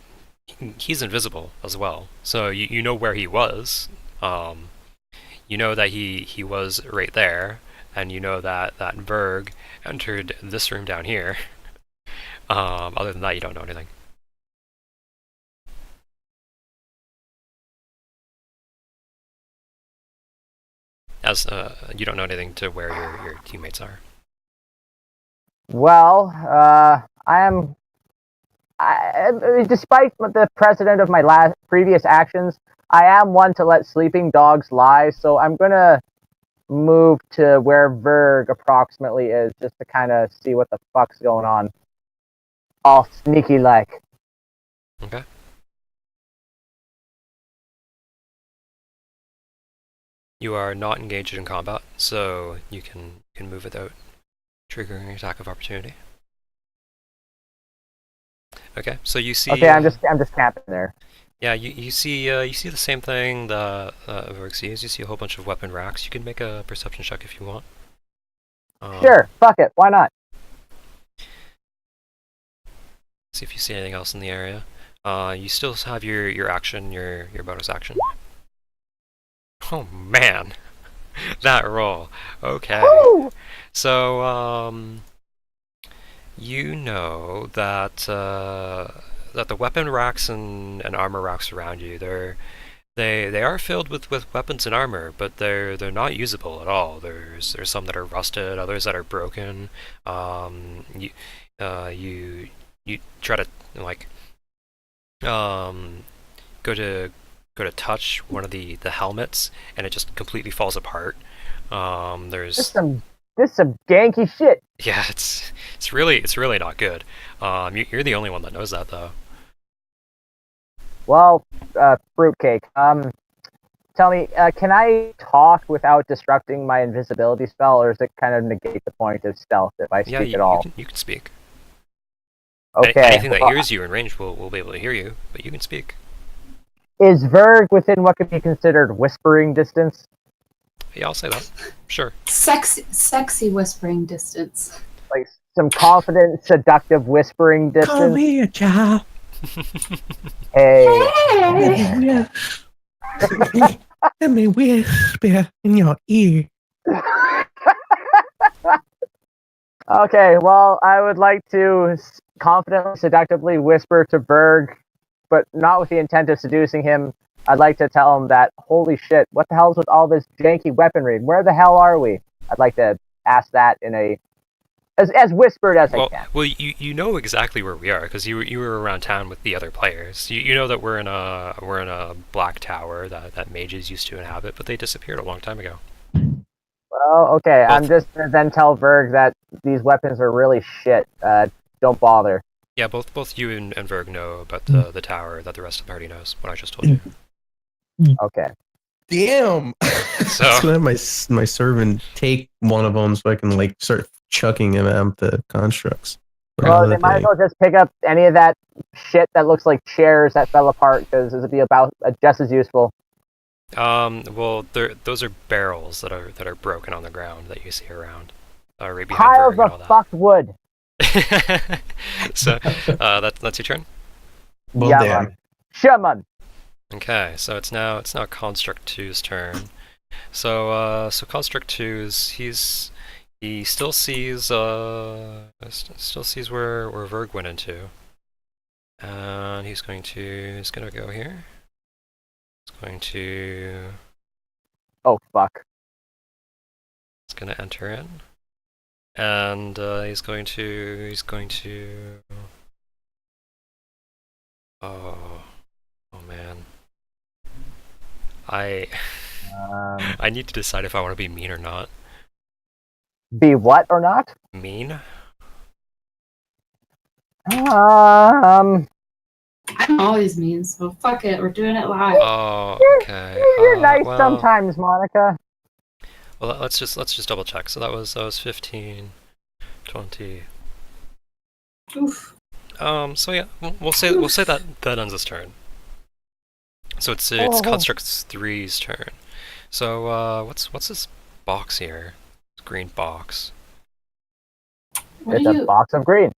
He's invisible as well, so you know where he was. You know that he was right there, and you know that Berg entered this room down here. Other than that, you don't know anything. As you don't know anything to where your teammates are. Well, despite the precedent of my previous actions, I am one to let sleeping dogs lie, so I'm gonna move to where Verg approximately is, just to kind of see what the fuck's going on. All sneaky like. Okay. You are not engaged in combat, so you can move without triggering an attack of opportunity. Okay, so you see. Okay, I'm just camping there. Yeah, you see the same thing that Verg sees. You see a whole bunch of weapon racks. You can make a perception check if you want. Sure, fuck it, why not? See if you see anything else in the area. You still have your action, your bonus action. Oh man, that roll. Okay. Woo! So you know that that the weapon racks and armor racks around you, they are filled with weapons and armor, but they're not usable at all. There's some that are rusted, others that are broken. You you try to like go to touch one of the helmets, and it just completely falls apart. This some ganky shit. Yeah, it's really not good. You're the only one that knows that though. Well, fruitcake. Tell me, can I talk without disrupting my invisibility spell, or does it kind of negate the point of stealth if I speak at all? You can speak. Okay. Anything that hears you in range will be able to hear you, but you can speak. Is Verg within what could be considered whispering distance? Yeah, I'll say that. Sure. Sexy whispering distance. Like some confident, seductive whispering distance? Come here, child. Hey. Let me whisper in your ear. Okay, well, I would like to confidently, seductively whisper to Berg, but not with the intent of seducing him. I'd like to tell him that, holy shit, what the hell's with all this janky weaponry? Where the hell are we? I'd like to ask that in a as whispered as I can. Well, you know exactly where we are because you were around town with the other players. You know that we're in a black tower that mages used to inhabit, but they disappeared a long time ago. Well, okay, I'm just gonna then tell Verg that these weapons are really shit. Don't bother. Yeah, both you and Verg know about the tower that the rest of the party knows. What I just told you. Okay. Damn. So I'm gonna have my servant take one of them so I can like start chucking him at the constructs. Well, they might as well just pick up any of that shit that looks like chairs that fell apart, because this would be about just as useful. Well, those are barrels that are broken on the ground that you see around. Right behind Piles Verg and all of that. fucked wood. So that's your turn. Well, Yeah, damn. man. Shaman. Okay, so it's now Construct 2's turn. So Construct 2's he still sees where Verg went into, and he's gonna go here. He's going to Oh fuck. he's gonna enter in, and he's going to oh man. I need to decide if I want to be mean or not. Be what or not? Mean? I'm always mean, so fuck it. We're doing it live. Oh, okay. You're nice well, sometimes, Monica. Well, let's just double check. So that was 15, 20. Oof. So yeah, we'll say that ends his turn. So it's Construct 3's turn. So what's this box here? This green box. What It's are a you box of green.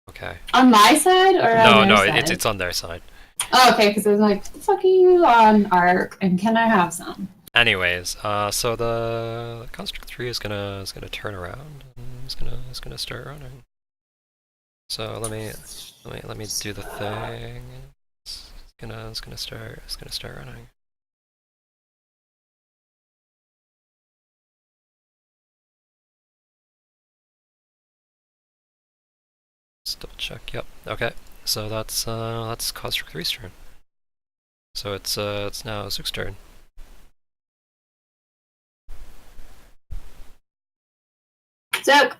Okay. on my side or on No, their side? it's on their side. Oh, okay, because I was like, the fuck are you on Arc, and can I have some? Anyways, so the Construct 3 is gonna turn around and is gonna start running. So let me do the thing. It's gonna start running. Let's double check. Yep. Okay. So that's Construct 3's turn. So it's now Zook's turn. Zook!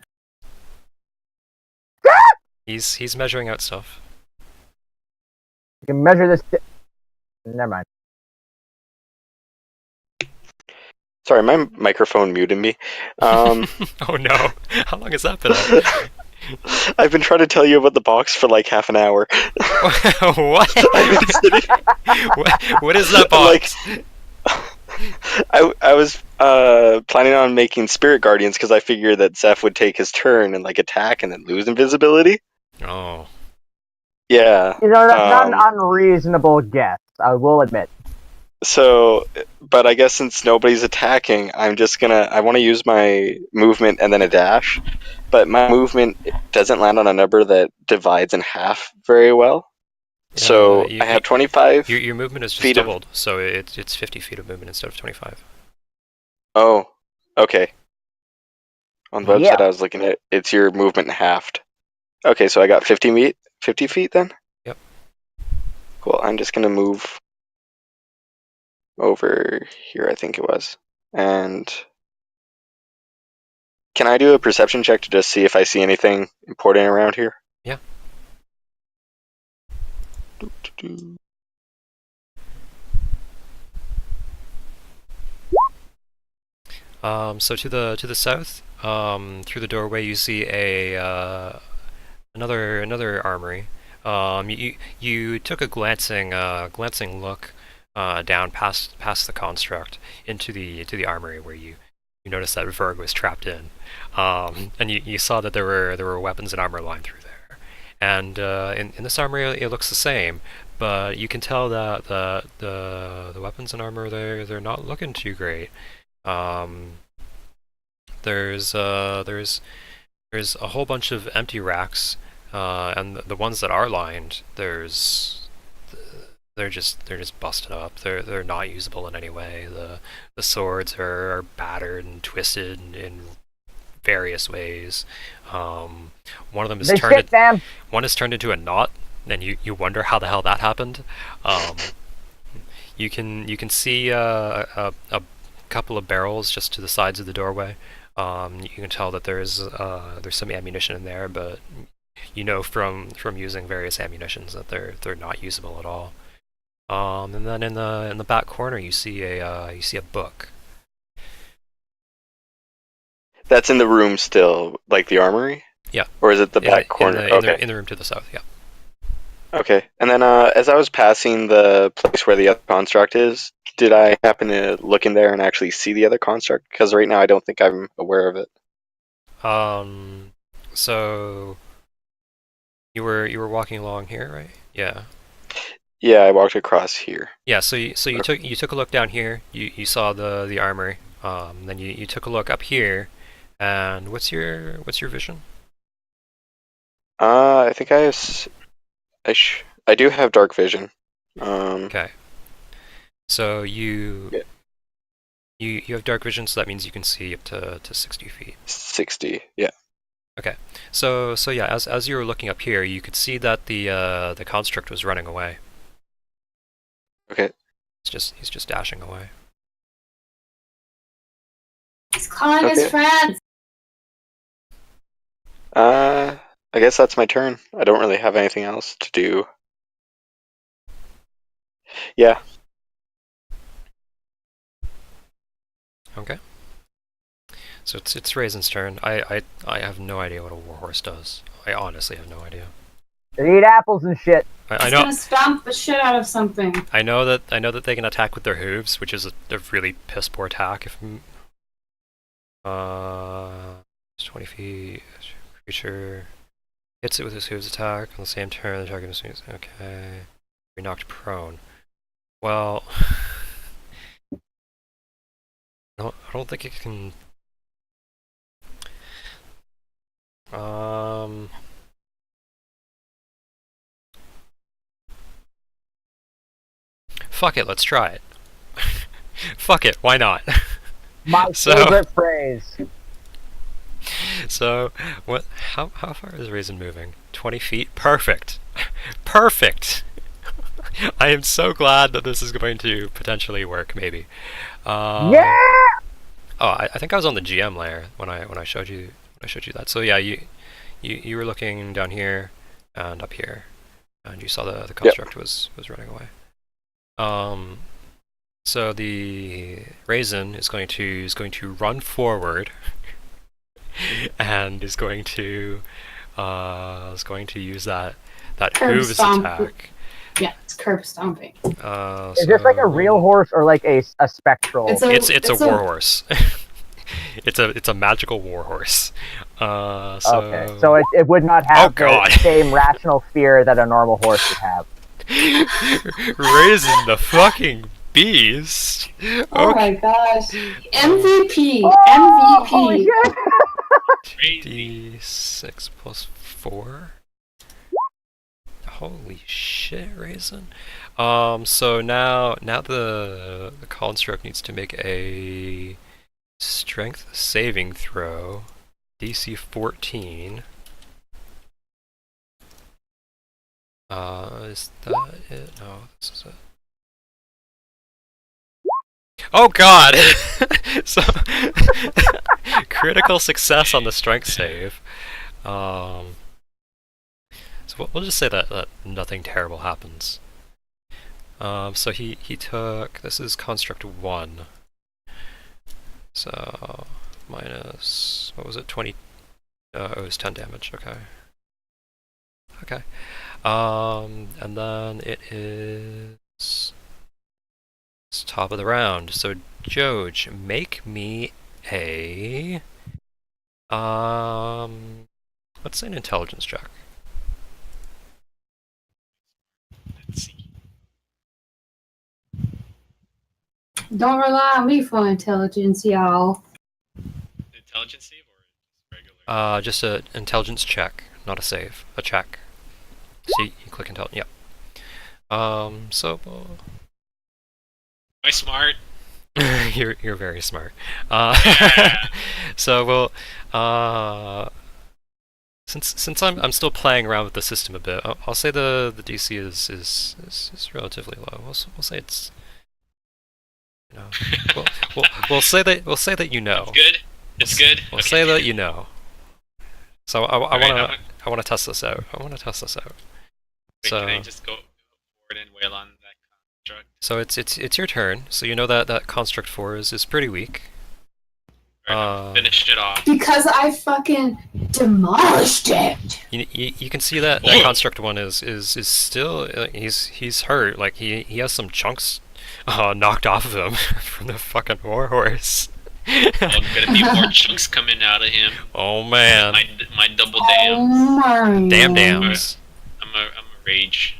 He's measuring out stuff. You can measure this. Never mind. Sorry, my microphone muted me. Oh no! How long has that been up? I've been trying to tell you about the box for like half an hour. What? I've been sitting, What is that box? I was planning on making Spirit Guardians because I figured that Zeph would take his turn and like attack and then lose invisibility. Oh. Yeah. You know, that's not an unreasonable guess, I will admit. So, but I guess since nobody's attacking, I want to use my movement and then a dash. But my movement doesn't land on a number that divides in half very well. So I have 25. Your movement is just feet doubled, so it's 50 feet of movement instead of 25. Oh, okay. On the website Yeah. I was looking at, it's your movement halved. Okay, so I got 50 feet then? Yep. Cool, I'm just gonna move over here, I think it was. And can I do a perception check to just see if I see anything important around here? Yeah. So to the south, through the doorway, you see another armory. You took a glancing look down past the construct into the armory where you noticed that Verg was trapped in, and you saw that there were weapons and armor lying through there. And in this armory, it looks the same, but you can tell that the weapons and armor they're not looking too great. There's a whole bunch of empty racks, and the ones that are lined, they're just busted up. They're not usable in any way. The swords are battered and twisted in various ways. One of them is one is turned into a knot, and you wonder how the hell that happened. You can see a couple of barrels just to the sides of the doorway. You can tell that there's some ammunition in there, but you know from using various ammunitions that they're not usable at all. And then in the back corner you see a book. That's in the room still, like the armory? Yeah. Or is it the back corner? In the room to the south, yeah. Okay. And then as I was passing the place where the other construct is, did I happen to look in there and actually see the other construct? Because right now I don't think I'm aware of it. So you were walking along here, right? Yeah. Yeah, I walked across here. Yeah, so you took a look down here. You saw the armory. Then you took a look up here, and what's your vision? I think I do have dark vision. Okay. So you have dark vision, so that means you can see up to 60 feet. 60, yeah. Okay. So yeah, as you were looking up here, you could see that the construct was running away. Okay. He's just dashing away. He's calling his friends. I guess that's my turn. I don't really have anything else to do. Yeah. Okay. So it's Raisin's turn. I have no idea what a warhorse does. I honestly have no idea. They eat apples and shit. I He's know. gonna stomp the shit out of something. I know that they can attack with their hooves, which is a really piss poor attack. If 20 feet creature hits it with his hooves attack on the same turn. The target is okay. Be knocked prone. Well, no, I don't think it can. Fuck it, let's try it. Fuck it, why not? My favorite phrase. So, what? How far is Raisin moving? 20 feet? Perfect! Perfect! I am so glad that this is going to potentially work. Maybe. Yeah. Oh, I think I was on the GM layer when I showed you that. So yeah, you were looking down here and up here, and you saw the construct was running away. So the raisin is going to run forward, and is going to use that Curb hooves stomp. attack. Yeah, it's curb stomping. Is this like a real horse or like a spectral? It's It's a warhorse. it's a magical warhorse. Okay, so it would not have the same rational fear that a normal horse would have. Raisin the fucking beast. Oh my gosh. MVP. Oh, MVP. D6 plus 4. Holy shit, Raisin. So now the construct needs to make a strength saving throw, DC 14. Is that it? No, this is it. Oh god! So critical success on the strength save. So we'll just say that nothing terrible happens. So he took, this is construct 1. So minus, what was it, 20? It was 10 damage. Okay. Okay. And then it is it's top of the round. So Joj, make me a let's say an intelligence check. Let's see. Don't rely on me for intelligence, y'all. Intelligence save or regular? Just an intelligence check, not a save, a check. So you click intelligence. Yep. So Am I smart? you're very smart. Yeah. So we'll since I'm still playing around with the system a bit, I'll say the DC is relatively low. We'll say it's, you know, we'll say that you know. It's good. It's good. We'll Okay. say that you know. So I Alright, want to test this out. Wait, So can I just go forward and wail on that construct? so it's your turn. So you know that construct 4 is pretty weak. Finished it off. Because I fucking demolished it. You can see that construct 1 is still he's hurt. Like he has some chunks knocked off of him from the fucking warhorse. Oh, gonna be more chunks coming out of him. Oh man. My double Oh dams. my Damn God. dams. I'm a rage.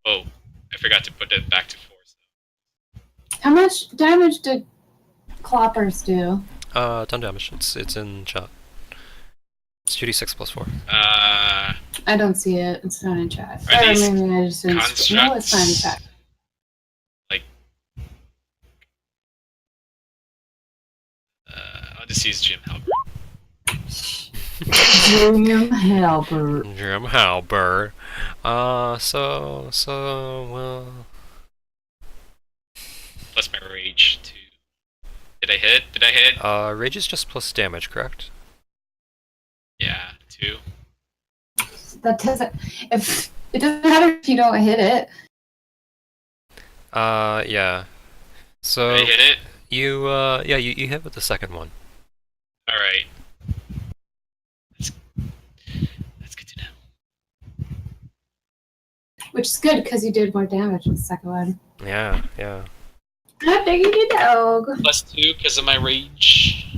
Oh, I forgot to put it back to 4. How much damage did cloppers do? 10 damage. It's in chat. It's 2d6 plus 4. I don't see it. It's not in chat. Are Or these maybe I just didn't. No, it's not in chat. I'll just use Jim Halbert. Jim Halbert. Jim Halbert. So well. Plus my rage 2. Did I hit? Rage is just plus damage, correct? Yeah, 2. That doesn't. If it doesn't matter if you don't hit it. Yeah. So Did I hit it? you hit with the second one. Alright. That's good to know. Which is good because you did more damage in the second one. Yeah. Not digging you, dog. Plus 2 because of my rage.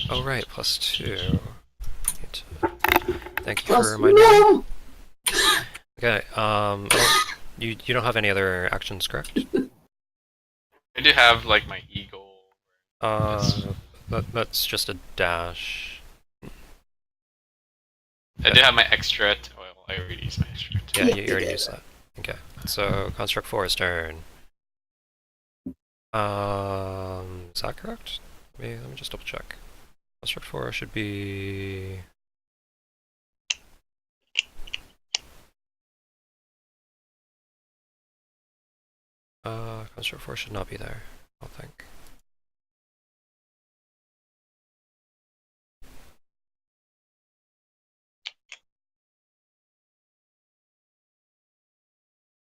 Oh right, plus 2. Thank you Plus for reminding me. Okay. You don't have any other actions, correct? I do have like my eagle. That's just a dash. I do have my extra. Well, I already used my extra. Yeah, you already used that. Okay. So construct 4's turn. Is that correct? Let me just double check. Construct 4 should be. Construct 4 should not be there, I don't think.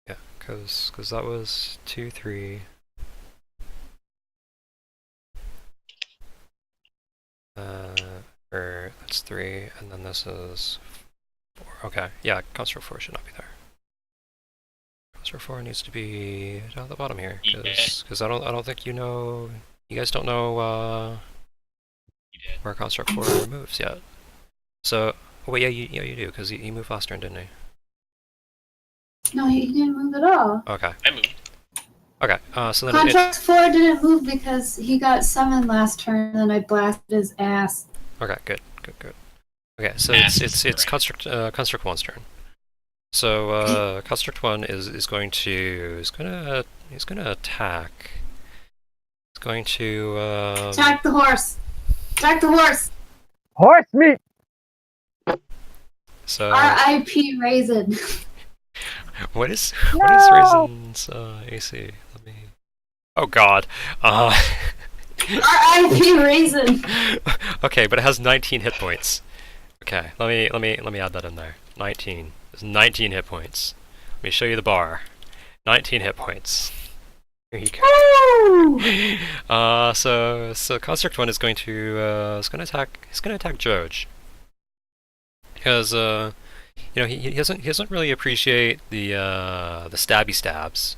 Yeah, because that was 2, 3. Or that's 3, and then this is 4. Okay, yeah, Construct 4 should not be there. Construct 4 needs to be down at the bottom here, because I don't think you guys don't know where Construct 4 moves yet. So, oh wait, yeah, you do, because he moved last turn, didn't he? No, he didn't move at all. Okay. I moved. Okay, so then Contract 4 didn't move because he got summoned last turn, and then I blasted his ass. Okay, good. Okay, so Ass it's Construct 1's turn. So Construct 1 is going to attack. It's going to Attack the horse! Attack the horse! Horse meat. So R.I.P. Raisin. what is Raisin's AC? Let me. Oh God. R.I.P. Raisin. Okay, but it has 19 hit points. Okay, let me add that in there. 19. There's 19 hit points. Let me show you the bar. 19 hit points. Here you go. So Construct 1 is going to attack George. Because he doesn't really appreciate the stabby stabs.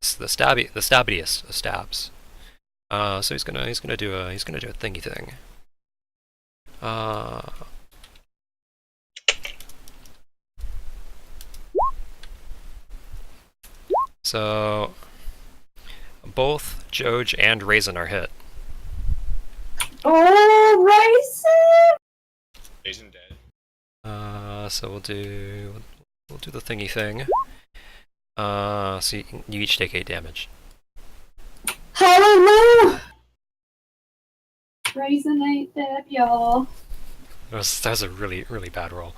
The stabbiest of stabs. So he's gonna do a thingy thing. So both Joj and Raisin are hit. Oh, Raisin! Raisin dead. So we'll do the thingy thing. So you each take 8 damage. Hallelujah! Raisin ain't dead, y'all. That was a really bad roll.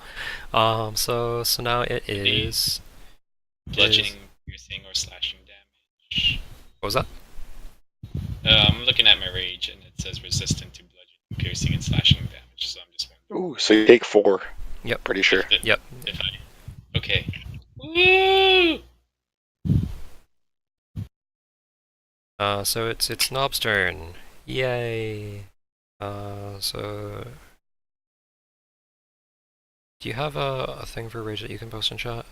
So now it is Bludgeoning, piercing, or slashing damage. What was that? I'm looking at my rage, and it says resistant to bludgeoning, piercing, and slashing damage. So I'm just wondering. Ooh, so you take 4. Yep. Pretty sure. Yep. If I. Okay. Woo! So it's Nob's turn. Yay. So do you have a thing for rage that you can post in chat?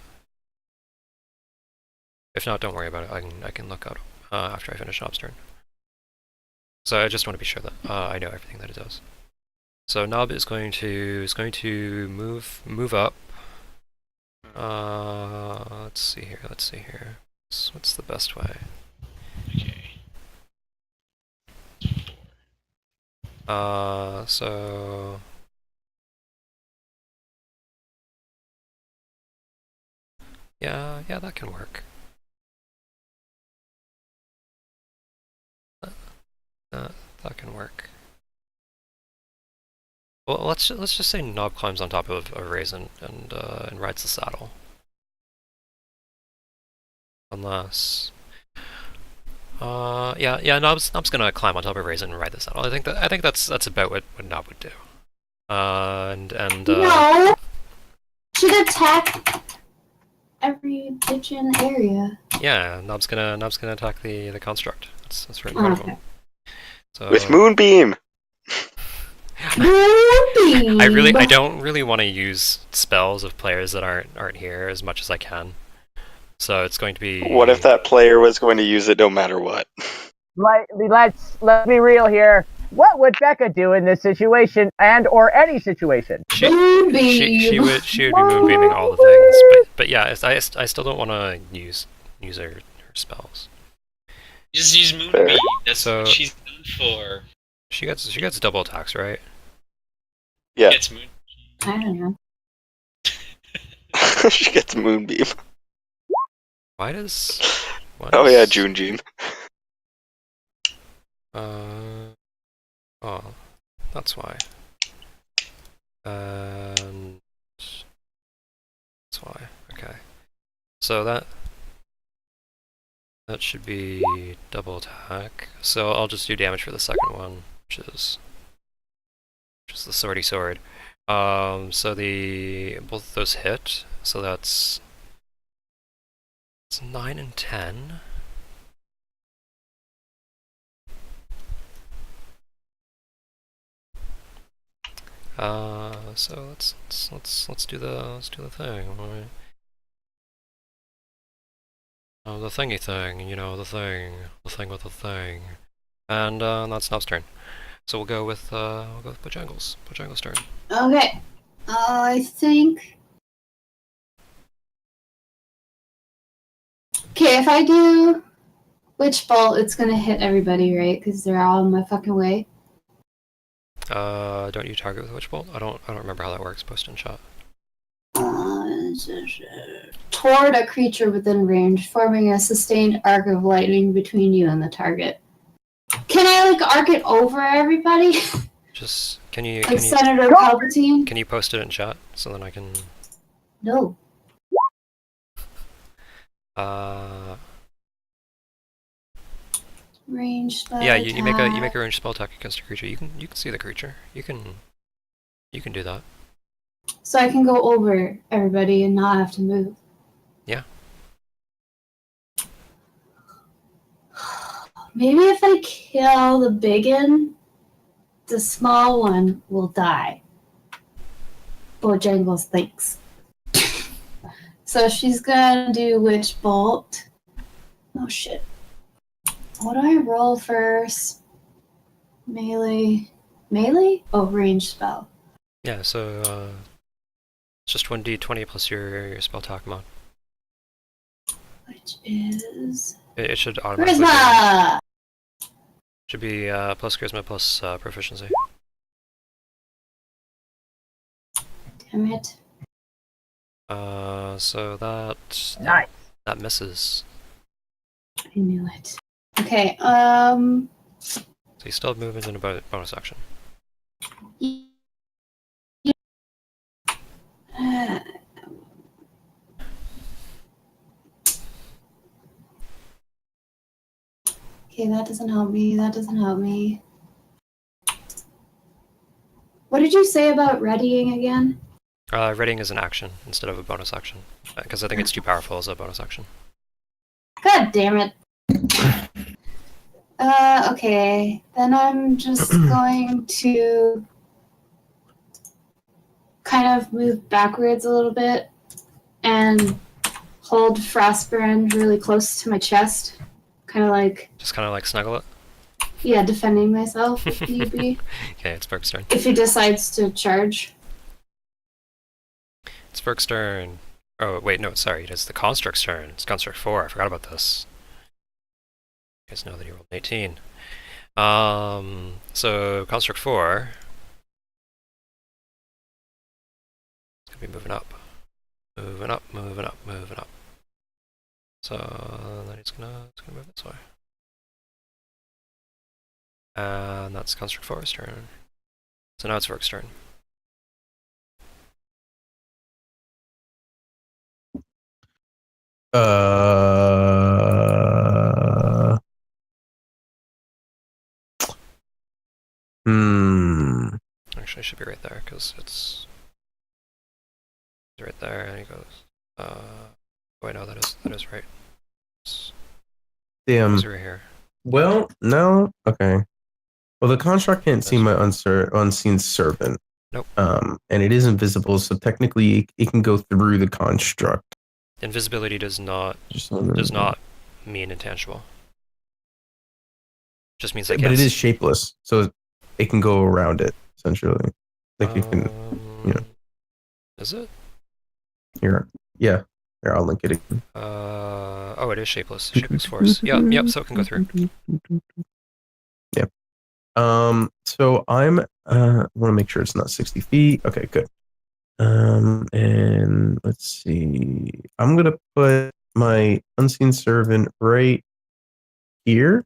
If not, don't worry about it. I can look out after I finish Nob's turn. So I just want to be sure that I know everything that it does. So Nob is going to move up. Let's see here. What's the best way? Okay. So yeah, that can work. That can work. Well, let's just say Nob climbs on top of Raisin and rides the saddle. Unless, yeah, Nob's gonna climb on top of Raisin and ride the saddle. I think that's about what Nob would do. No! Should attack every bitch in the area. Yeah, Nob's gonna attack the construct. That's right in front of him. So, With Moonbeam! Moonbeam! I don't really want to use spells of players that aren't here as much as I can. So it's going to be. What if that player was going to use it no matter what? Let's be real here. What would Becca do in this situation or any situation? She would be moonbeaming all the things, but yeah, I still don't want to use her spells. Just use Moonbeam. That's So- what she's done for. She gets double attacks, right? Yeah, Gets Moon. I don't know. she gets Moonbeam. Why does? Oh yeah, Junjin. Oh, that's why. And that's why. Okay. So That should be double attack. So I'll just do damage for the second one, which is the swordy sword. So both of those hit. So it's 9 and 10. So let's do the thing. Oh, the thingy thing, you know, the thing with the thing, and that's Nov's turn. So we'll go with Bojangles. Bojangles' turn. Okay. I think. Okay, if I do Witch Bolt, it's gonna hit everybody, right? Because they're all in my fucking way. Don't you target with Witch Bolt? I don't remember how that works. Post in chat. Toward a creature within range, forming a sustained arc of lightning between you and the target. Can I like arc it over everybody? Just like Senator Palpatine? Can you post it in chat so then I can? No. Range spell. Yeah, you make a ranged spell attack against a creature. You can see the creature. You can do that. So I can go over everybody and not have to move. Yeah. Maybe if I kill the big one, the small one will die. Bojangles thinks. So she's gonna do Witch Bolt. Oh shit. What do I roll first? Melee? Oh, range spell. Yeah, so it's just 1d20 plus your spell attack mod. Which is... It should automatically Charisma! should be plus charisma plus proficiency. Damn it. So Nice. that misses. I knew it. Okay, So you still have movement and a bonus action. Okay, that doesn't help me. What did you say about readying again? Readying is an action instead of a bonus action, because I think it's too powerful as a bonus action. God damn it. Okay. Then I'm just going to kind of move backwards a little bit and hold Frostbrand really close to my chest. Kind of like Snuggle it. Yeah, defending myself if need be. Okay, it's Burke's turn. If he decides to charge. It's Burke's turn. Oh, wait, no, sorry. It is the Construct's turn. It's Construct 4. I forgot about this. You guys know that he rolled an 18. So, Construct 4. It's going to be moving up. Moving up. So, then it's gonna move this way. And that's Construct 4's turn. So now it's Burke's turn. Actually, it should be right there, because it's right there, and he goes, wait, no, that is right. Damn. It's right here. Well, no. Okay. Well, the construct can't see my unseen servant. Nope. And it is invisible, so technically it can go through the construct. Invisibility does not mean intangible. Just means But it is shapeless, so it can go around it essentially. Like you can, Is it? Here, yeah. Here, I'll link it again. Oh, it is shapeless. Shapeless force. Yep. So it can go through. Yep. So I'm want to make sure it's not 60 feet. Okay, good. And let's see. I'm gonna put my unseen servant right here.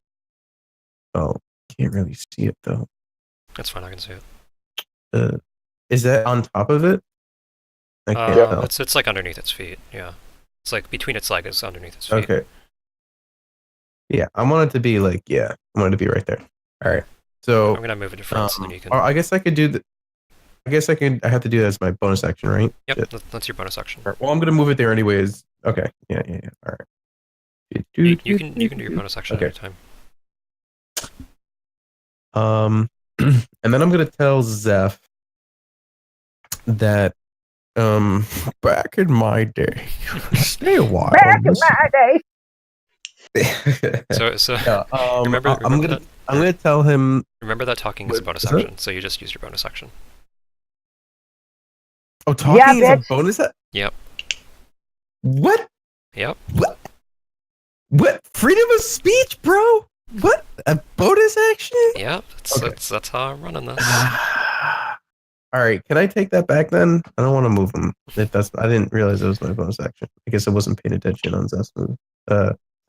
Oh, can't really see it though. That's fine. I can see it. Is that on top of it? I can't tell. It's like underneath its feet. Yeah. It's like between its legs, underneath its feet. Okay. Yeah, I want it to be like, I want it to be right there. All right. So I'm gonna move it to front, so then you can. or I guess I could do the. I guess I have to do that as my bonus action, right? Yep, Shit. that's your bonus action. All right, well, I'm gonna move it there anyways. Okay. Yeah. All right. You can do your bonus action Okay. anytime. And then I'm gonna tell Zeph that back in my day, stay a while. Back in my day. So Yeah, remember I'm gonna tell him. remember that talking is a What bonus is that? action, so you just use your bonus action. Oh, talking is a bitch. bonus. Yep. What? Yep. What? Freedom of speech, bro? What? A bonus action? Yep. That's how I'm running this. All right, can I take that back then? I don't want to move him. I didn't realize it was my bonus action. I guess I wasn't paying attention on Zeph's move.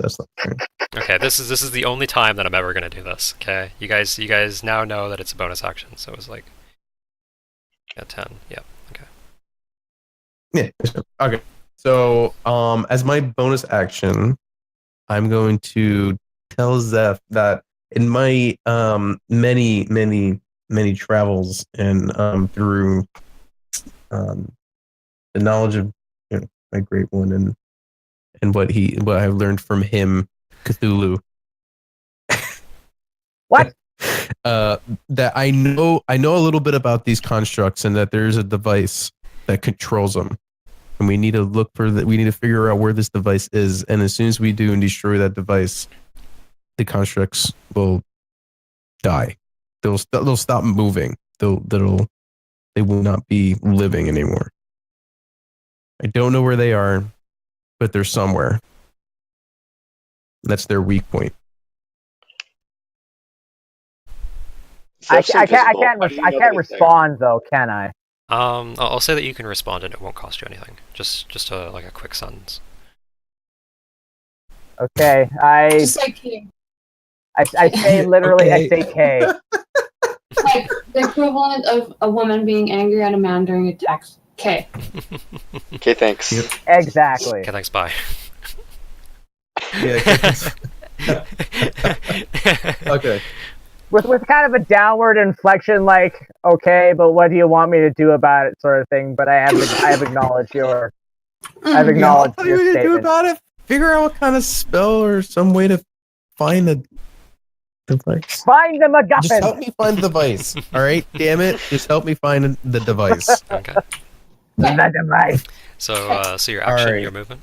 Zeph's turn. Okay, this is the only time that I'm ever gonna do this. Okay, you guys now know that it's a bonus action, so it's like 10. Yep. Okay. Yeah. Okay. So, as my bonus action, I'm going to tell Zeph that in my many travels and through the knowledge of my great one and what I've learned from him, Cthulhu. What? That I know a little bit about these constructs and that there's a device that controls them. And we need to look for that. We need to figure out where this device is. And as soon as we do and destroy that device, the constructs will die. They'll stop moving. They will not be living anymore. I don't know where they are, but they're somewhere. That's their weak point. I Zeph's can't invisible. How do you know that he's there? respond though, can I? I'll say that you can respond and it won't cost you anything. Just like a quick sentence. Okay, Just like King. I say literally, Okay. I say K. Like the equivalent of a woman being angry at a man during a text. Okay. Okay, thanks. Yep. Exactly. Okay, thanks. Bye. Yeah. Okay. With kind of a downward inflection, like, okay, but what do you want me to do about it, sort of thing. But I have acknowledged your I'll acknowledged tell you your what to do statement. about it. Figure out what kind of spell or some way to find a device. Find the Just help MacGuffin. me find the device. All right, damn it. Just help me find the device. Okay. The device. So your action, Alright. your movement.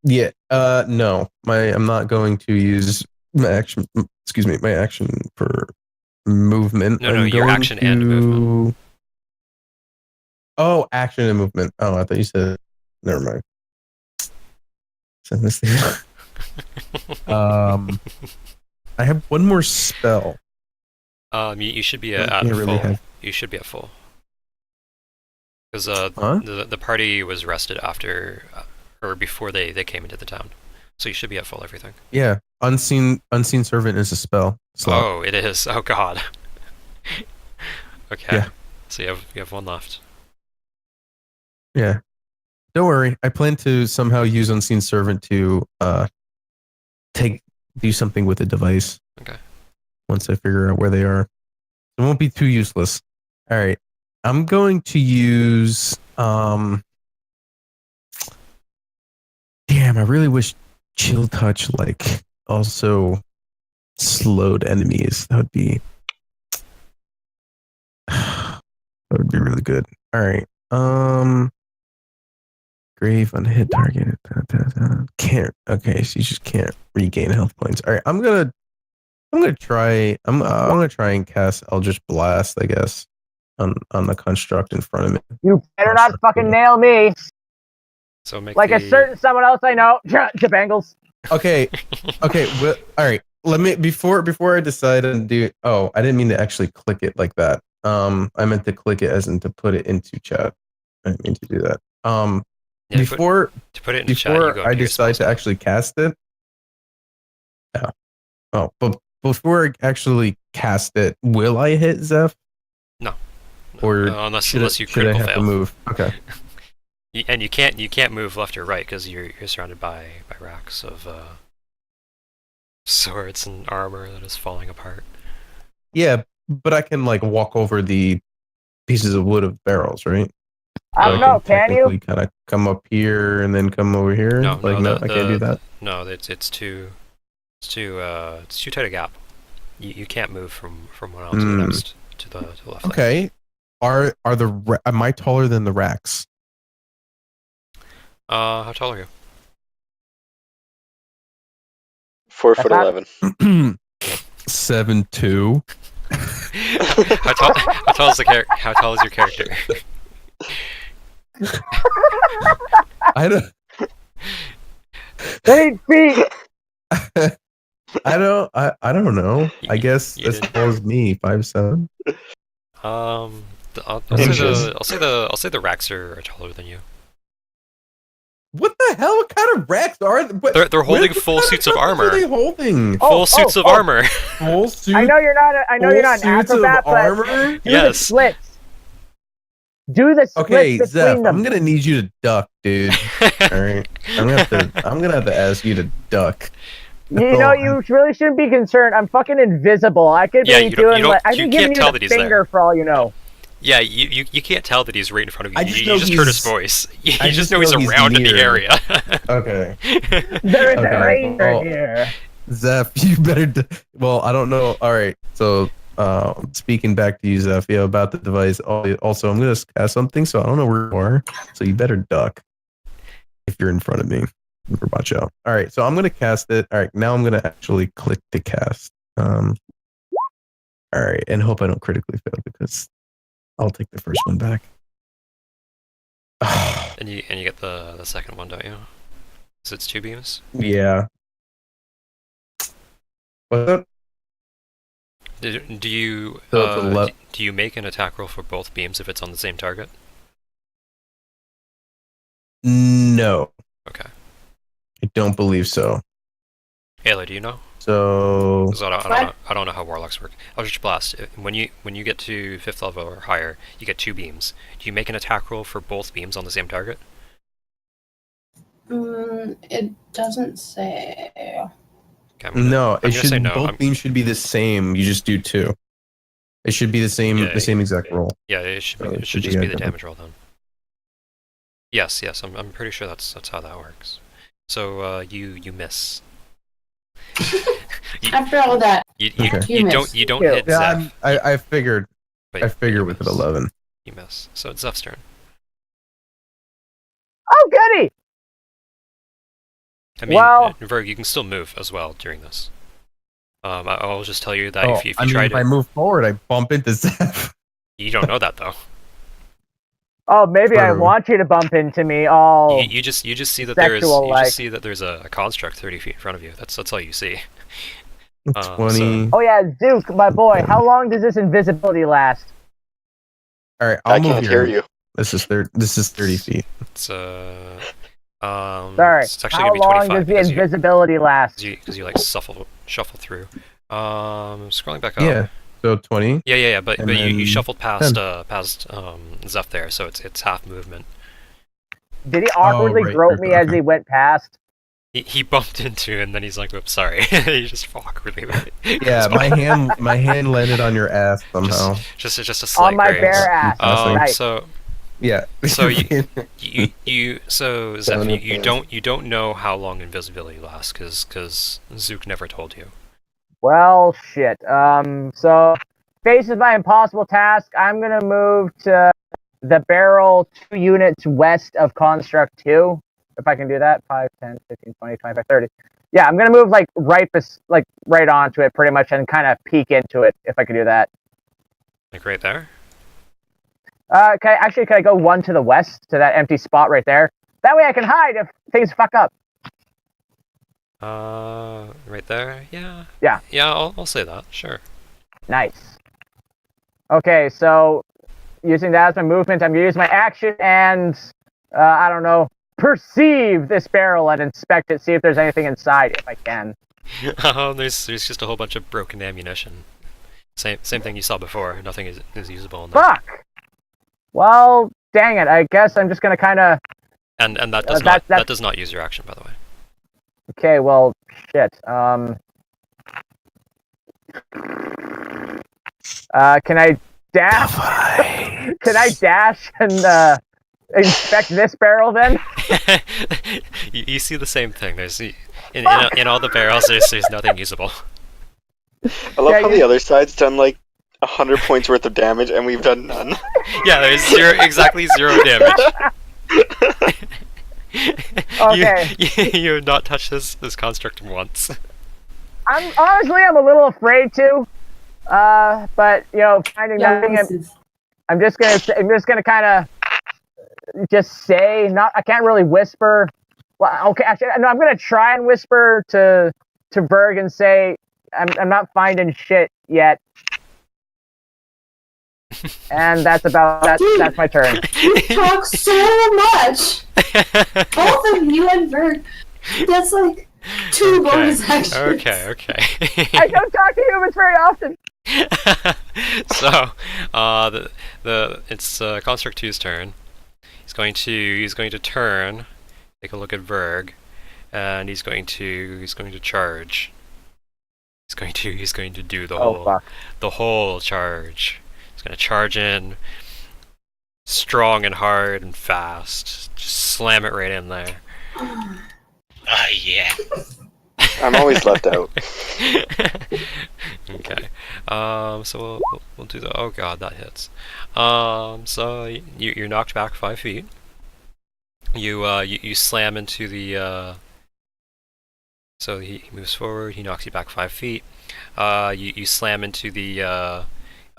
Yeah. No. I'm not going to use my action. Excuse me. My action for movement. No, I'm your going action and movement. Oh, action and movement. Oh, I thought you said. Never mind. Send this thing. I have one more spell. You should be I at can't full. really have- You should be at full. Because Huh? the party was rested after or before they came into the town, so you should be at full everything. Yeah. Unseen servant is a spell slot. Oh, it is. Oh God. Okay. Yeah. So you have one left. Yeah. Don't worry. I plan to somehow use Unseen Servant to do something with the device. Okay. Once I figure out where they are. It won't be too useless. All right. I'm going to use damn, I really wish Chill Touch like also slowed enemies. That would be really good. All right. Grave on hit target. Can't. Okay, so you just can't regain health points. All right, I'm gonna try. I'm gonna try and cast Eldritch Blast, I guess, on the construct in front of me. You better not fucking nail me, So make like a certain someone else I know. Jabangles. Okay. Okay. Well, all right. Let me before I decide and do. Oh, I didn't mean to actually click it like that. I meant to click it as in to put it into chat. I didn't mean to do that. Yeah, Before to put it in chat, you before go I into your decide to spells. actually cast it. Yeah. Oh, but before I actually cast it, will I hit Zeph? No. Or unless should you I critical have fail. to move? Okay. And you can't move left or right because you're surrounded by racks of swords and armor that is falling apart. Yeah, but I can like walk over the pieces of wood of barrels, right? I don't know. Can you? Kind of come up here and then come over here. No, like no, I can't do that. No, it's too tight a gap. You can't move from one arm to the next to the left. Okay. Am I taller than the racks? How tall are you? 4'11". 7'2". How tall is how tall is your character? I don't. 8 feet. I don't know. I guess You as didn't- tall as me, 5'7". I'll say the racks are taller than you. What the hell? What kind of racks are they? They're holding full suits of armor. What are they holding? Full suits of armor. Full suit. I know you're not. I know you're not an suits of acrobat, but armor. do the Yes. splits. Do the splits Okay, between Zeph, them. I'm gonna need you to duck, dude. All right, I'm gonna have to ask you to duck. You know, you really shouldn't be concerned. I'm fucking invisible. I could Yeah, be you don't- doing you don't- like I you can give can't you tell the that he's finger there. for all you know. Yeah, you can't tell that he's right in front of you. I You just know just heard his he's- voice. You I just just know he's know he's around in the near. area. Okay, There is Okay, a ranger well- here. Zeph, you better. Well, I don't know. All right, so speaking back to you, Zeph, yeah, about the device. Also, I'm gonna cast something, so I don't know where you are. So you better duck if you're in front of me. Watch out. All right, so I'm gonna cast it. All right, now I'm gonna actually click the cast. All right, and hope I don't critically fail because I'll take the first one back. And you get the second one, don't you? So it's 2 beams. Yeah. What's up? Do you So it's a do you make an attack roll for both beams if it's on the same target? No, Okay. I don't believe so. Ayla, do you know? So 'Cause I don't know how warlocks work. Eldritch Blast. When you get to 5th level or higher, you get 2 beams. Do you make an attack roll for both beams on the same target? It doesn't say. Okay, I'm gonna- no, I'm it gonna should. say no. Both beams should be the same. You just do 2. It should be the same. Yeah, the same exact roll. Yeah, it should So be, it it should should just be the identical. damage roll then. Yes, I'm pretty sure that's how that works. So you miss. After all that, Okay. You don't hit Yeah, Zeph. I figured. but I you figured with an miss. 11. You miss. So it's Zeph's turn. Oh, goody! I mean, Well- Verg, you can still move as well during this. I'll just tell you that Oh, if you I mean, try if I to, move forward, I bump into Zeph. you don't know that though. Oh, maybe I True. want you to bump into me. Oh, You just see that there is sexual, you like. just see that there's a construct 30 feet in front of you. That's all you see. 20. oh yeah, Zook, my boy. How long does this invisibility last? All right, I I'll move can't here. hear you. This is 30 feet. It's Sorry. it's actually How gonna be long 25 does the because invisibility last? you like shuffle through. Scrolling back up. Yeah. So 20. Yeah. But And you then shuffled past 10. past Zeph there, so it's half movement. Did he awkwardly right, grope right, me as okay. he went past? He bumped into and then he's like, "Oops, sorry." He just awkwardly. Yeah, my hand landed on your ass somehow. just a slight On my graze. bare ass. Awesome. Nice. So Yeah. So so Zeph, Don't you don't know how long invisibility lasts because Zook never told you. Well, shit. So, faces my impossible task. I'm gonna move to the barrel 2 units west of Construct 2. If I can do that. 5, 10, 15, 20, 25, 30. Yeah, I'm gonna move like right onto it pretty much and kind of peek into it if I can do that. Like right there. Can I go 1 to the west to that empty spot right there? That way I can hide if things fuck up. Right there. Yeah. Yeah. Yeah, I'll say that. Sure. Nice. Okay, so using that as my movement, I'm gonna use my action and I don't know, perceive this barrel and inspect it, see if there's anything inside if I can. There's just a whole bunch of broken ammunition. Same thing you saw before. Nothing is usable in there. Fuck. Well, dang it. I guess I'm just gonna kind of. And that does that- that does not use your action, by the way. Okay, well, shit. Can I dash? Can I dash and inspect this barrel then? You see the same thing. There's in all the barrels. There's nothing usable. I love how the other side's done like 100 points worth of damage, and we've done none. Yeah, there's exactly zero damage. Okay. You have not touched this construct once. I'm a little afraid to, but finding nothing, I'm just gonna kind of just say. I can't really whisper. Well, okay, actually, no, I'm gonna try and whisper to Berg and say, I'm not finding shit yet. And that's my turn. You talk so much. Both of you and Berg. That's like 2 bonus actions. Okay. I don't talk to humans very often. So, it's Construct 2's turn. He's going to turn, take a look at Verg, and he's going to charge. He's going to do the whole charge. He's going to charge in, strong and hard and fast. Just slam it right in there. Oh yeah. I'm always left out. Okay. So we'll do the. Oh god, that hits. So you're knocked back 5 feet. You slam into the. So he moves forward. He knocks you back 5 feet. You slam into the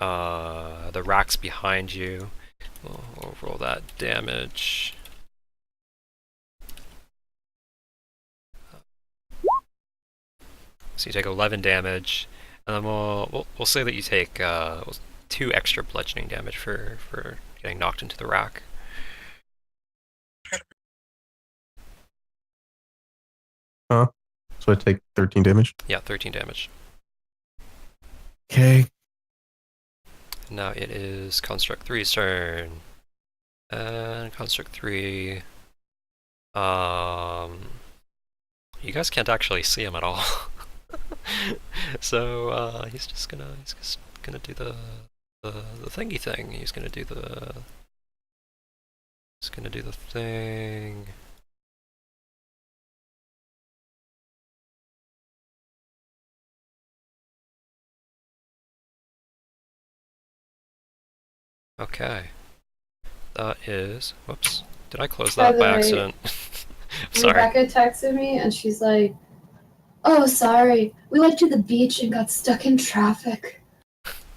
racks behind you. We'll roll that damage. So you take 11 damage, and then we'll say that you take 2 extra bludgeoning damage for getting knocked into the rack. Huh? So I take 13 damage? Yeah, 13 damage. Okay. Now it is Construct 3's turn. And Construct 3... You guys can't actually see him at all. So he's just gonna do the thingy thing. He's gonna do the thing. Okay. That is. Whoops. Did I close By that the by way, accident? Sorry. Rebecca texted me and she's like, "Oh, sorry. We went to the beach and got stuck in traffic."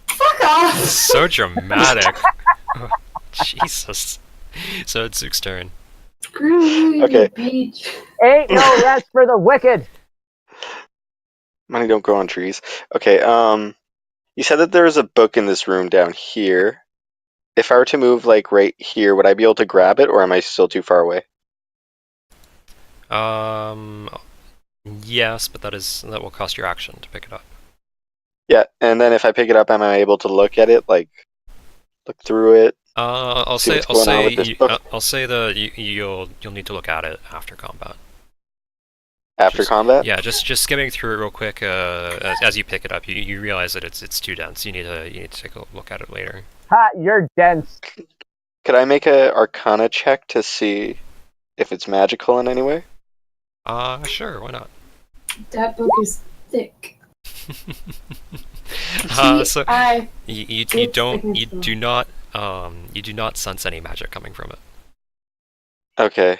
Fuck off! So dramatic. Oh, Jesus. So it's Zook's turn. Screw you, Okay. the beach. Ain't no rest for the wicked. Money don't grow on trees. Okay, you said that there was a book in this room down here. If I were to move, like, right here, would I be able to grab it, or am I still too far away? Yes, but that will cost your action to pick it up. Yeah, and then if I pick it up, am I able to look at it, like, look through it? I'll See say what's going on with this book? I'll say that you'll need to look at it after combat. After combat? Yeah, just skimming through it real quick. As you pick it up, you realize that it's too dense. You need to take a look at it later. Ha! You're dense. Could I make a Arcana check to see if it's magical in any way? Sure, why not? That book is thick. So I you do not sense any magic coming from it. Okay,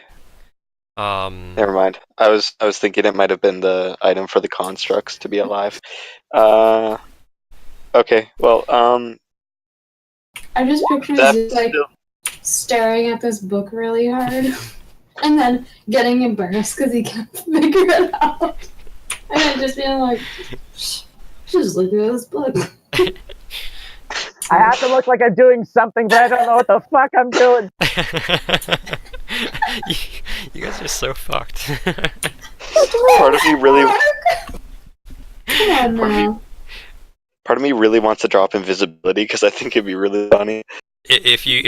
never mind. I was thinking it might have been the item for the constructs to be alive. Okay, well, I just picture that's Zook, like still... staring at this book really hard, and then getting embarrassed because he can't figure it out, and then just being like, "Just look at this book." I have to look like I'm doing something, but I don't know what the fuck I'm doing. You guys are so fucked. Part of me really... Come on now. Part of me really wants to drop invisibility because I think it'd be really funny. If you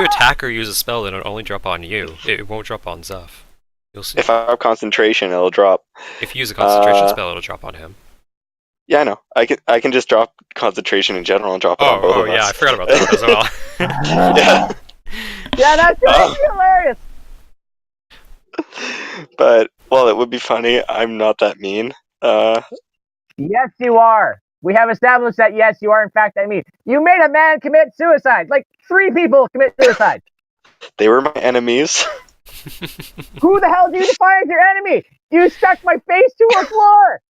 attack or use a spell, it'll only drop on you. It won't drop on Zeph. You'll see. If I have concentration, it'll drop. If you use a concentration spell, it'll drop on him. Yeah, I know. I can just drop concentration in general and drop it on both Oh of yeah, us. I forgot about that as well. Yeah. Yeah, that's Oh. hilarious. But well, it would be funny. I'm not that mean. Yes, you are. We have established that yes, you are in fact that mean. You made a man commit suicide. Like 3 people commit suicide. They were my enemies. Who the hell do you define as your enemy? You stuck my face to a floor.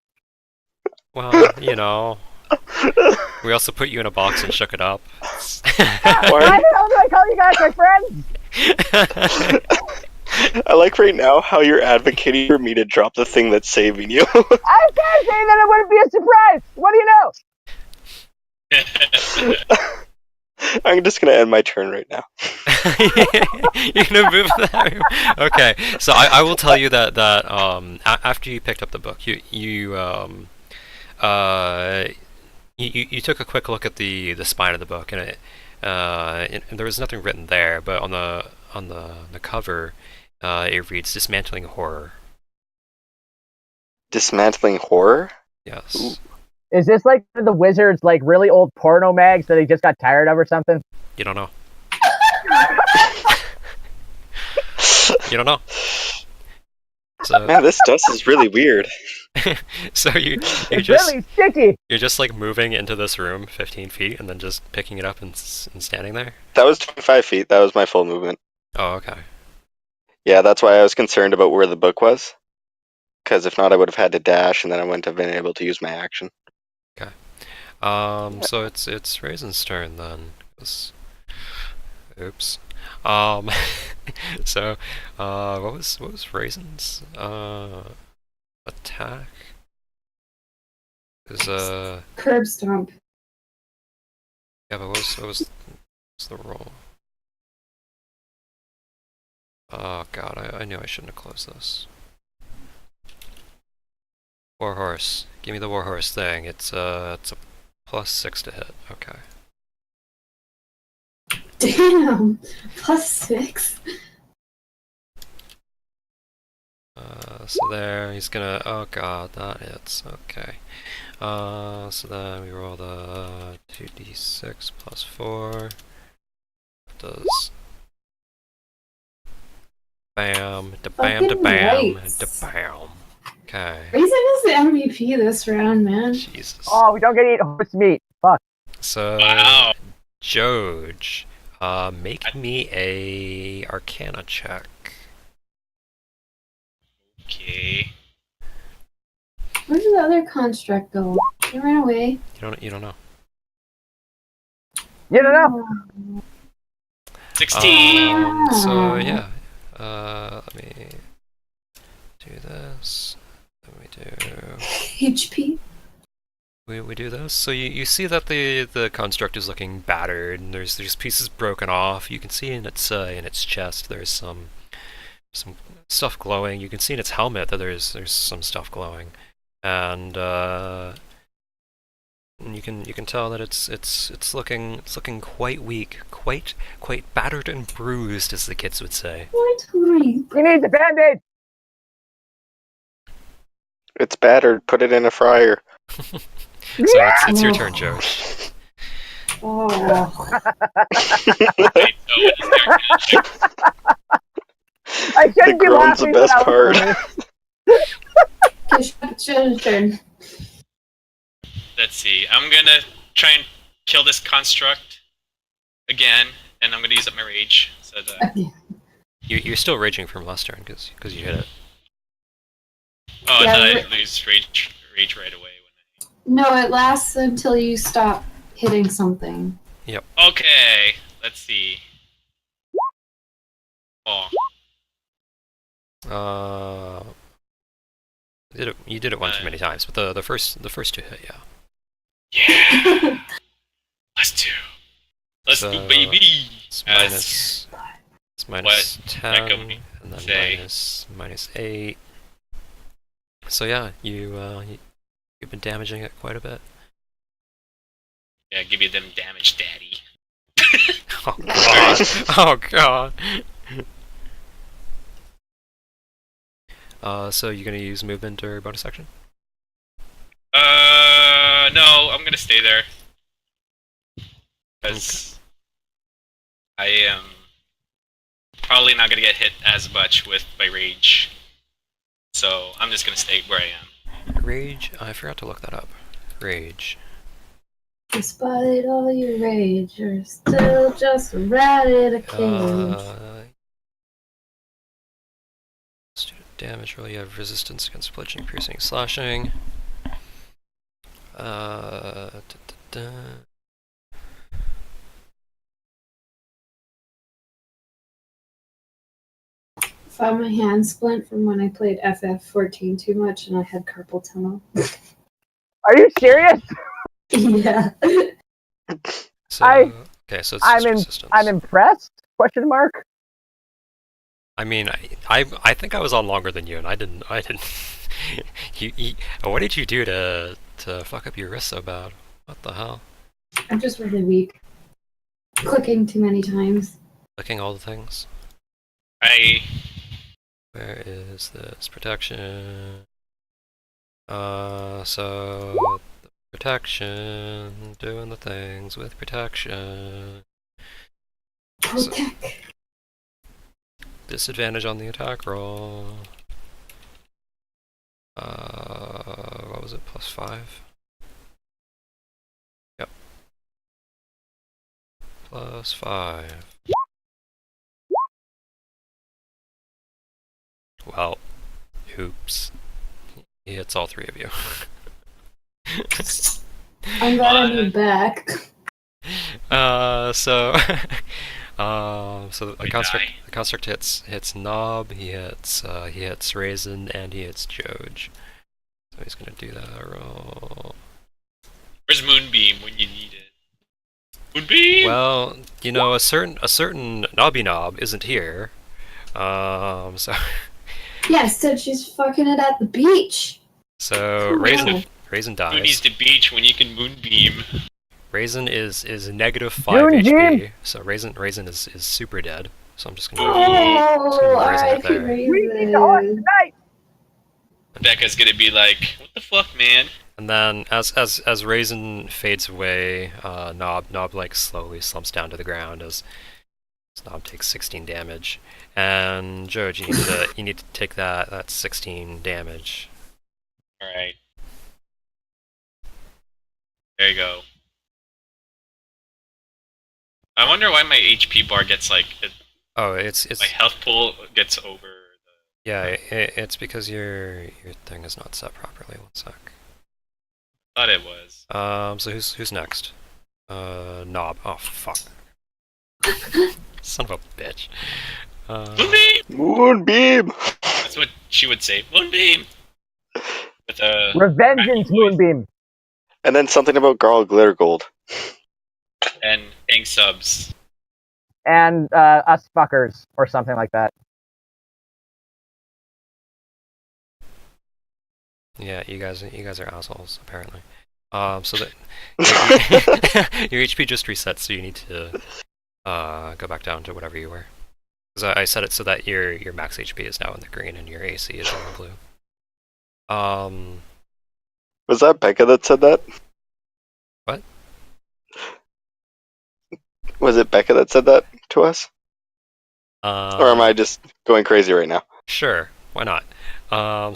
Well, you know, we also put you in a box and shook it up. Why the hell do I call you guys my friends? I like right now how you're advocating for me to drop the thing that's saving you. I can't say that it wouldn't be a surprise. What do you know? I'm just gonna end my turn right now. You're gonna move that. Okay, so I will tell you that after you picked up the book, you took a quick look at the spine of the book, and and there was nothing written there, but on the cover, it reads "Dismantling Horror." Dismantling horror? Yes. Ooh. Is this like the Wizards, like really old porno mags that they just got tired of or something? You don't know. You don't know. So, Man, this dust is really weird. so you're It's just really sticky. you're just like moving into this room 15 feet and then just picking it up and standing there. That was 25 feet. That was my full movement. Oh, okay. Yeah, that's why I was concerned about where the book was. Because if not, I would have had to dash, and then I wouldn't have been able to use my action. So it's Raisin's turn then. Oops. So, what was Raisin's attack? Is Curb stomp. yeah, but what was the roll? Oh god, I knew I shouldn't have closed this. Warhorse. Give me the warhorse thing. It's a +6 to hit. Okay. Damn. +6. So there, he's gonna. Oh god, that hits. Okay. So then we roll the 2d6 +4. Does. Bam, da bam, da Fucking bam, rights. da bam. Okay. Raisin is the MVP this round, man. Jesus. Oh, we don't get to eat horse meat. Fuck. So, Wow. Joj, make me a Arcana check. Okay. Where did the other construct go? He ran away. You don't know. You don't know. 16. So yeah, let me do this. Let me do. HP. We do this. So you see that the construct is looking battered, and there's pieces broken off. You can see in its chest there's some stuff glowing. You can see in its helmet that there's some stuff glowing, and you can tell that it's looking quite weak, quite battered and bruised, as the kids would say. What? Reap. He needs a band-aid. It's battered. Put it in a fryer. So it's your turn, Joe. Oh. Wait, so what is their check? I shouldn't be groan's the laughing. best but part. Okay, Shannon's turn. Let's see. I'm gonna try and kill this construct again, and I'm gonna use up my rage. So that, You're still raging from last turn because you hit it. oh, Yeah, I thought I lose rage right away. No, it lasts until you stop hitting something. Okay, let's see. Oh, You did it one too many times, but the first two hit, yeah. yeah. +2. Let's So, go, baby. It's As- minus What 10, Echo me and then say. minus 8. So yeah, you've been damaging it quite a bit. Yeah, give you them damage, daddy. Oh god! Oh god! So you're gonna use movement or bonus action? No, I'm gonna stay there. Because I am probably not gonna get hit as much with my rage. So I'm just gonna stay where I am. Rage? I forgot to look that up. Rage. Despite all your rage, you're still just a rat in a cage. Student damage roll. You have resistance against bludgeoning, piercing, slashing. Da, da, da. Found my hand splint from when I played FF14 too much and I had carpal tunnel. Are you serious? Yeah. So, okay, so it's just resistance. I'm impressed? Question mark. I mean, I think I was on longer than you, and I didn't. What did you do to fuck up your wrist so bad? What the hell? I'm just really weak. Clicking too many times. Clicking all the things. Where is this protection? So the protection, doing the things with protection. Protect. Disadvantage on the attack roll. What was it? +5. Yep. +5. Well, oops. He hits all three of you. I'm glad I moved back. So the construct hits Nob, he hits Raisin, and he hits Joj. So he's gonna do that roll. Where's Moonbeam when you need it? Moonbeam! Well, you know, a certain Nobby Nob isn't here. So Yeah, said she's fucking it at the beach. so Oh, Raisin no. Raisin Who needs dies. the beach when you can Moonbeam? Raisin is -5 June, HP. So Raisin is super dead. So I'm just gonna Oh, Raisin up R.I.P. there. We need to watch Raisin. tonight. Becca's gonna be like, what the fuck, man? And then as Raisin fades away, Nob like slowly slumps down to the ground as Nob takes 16 damage. And Joj, you need to take that 16 damage. Alright. There you go. I wonder why my HP bar gets like Oh, it's my health pool gets over. yeah, it's because your thing is not set properly. One sec. Thought it was. So who's next? Nob. Oh fuck. Son of a bitch. Moonbeam! Moonbeam! That's what she would say. Moonbeam! With a Revengeance Moonbeam. And then something about Garl Glitter Gold. and paying subs. And us fuckers, or something like that. Yeah, you guys are assholes apparently. So that your HP just resets, so you need to go back down to whatever you were. Because I set it so that your max HP is now in the green and your AC is in the blue. Was that Becca that said that? What? Was it Becca that said that to us? Or am I just going crazy right now? Sure, why not?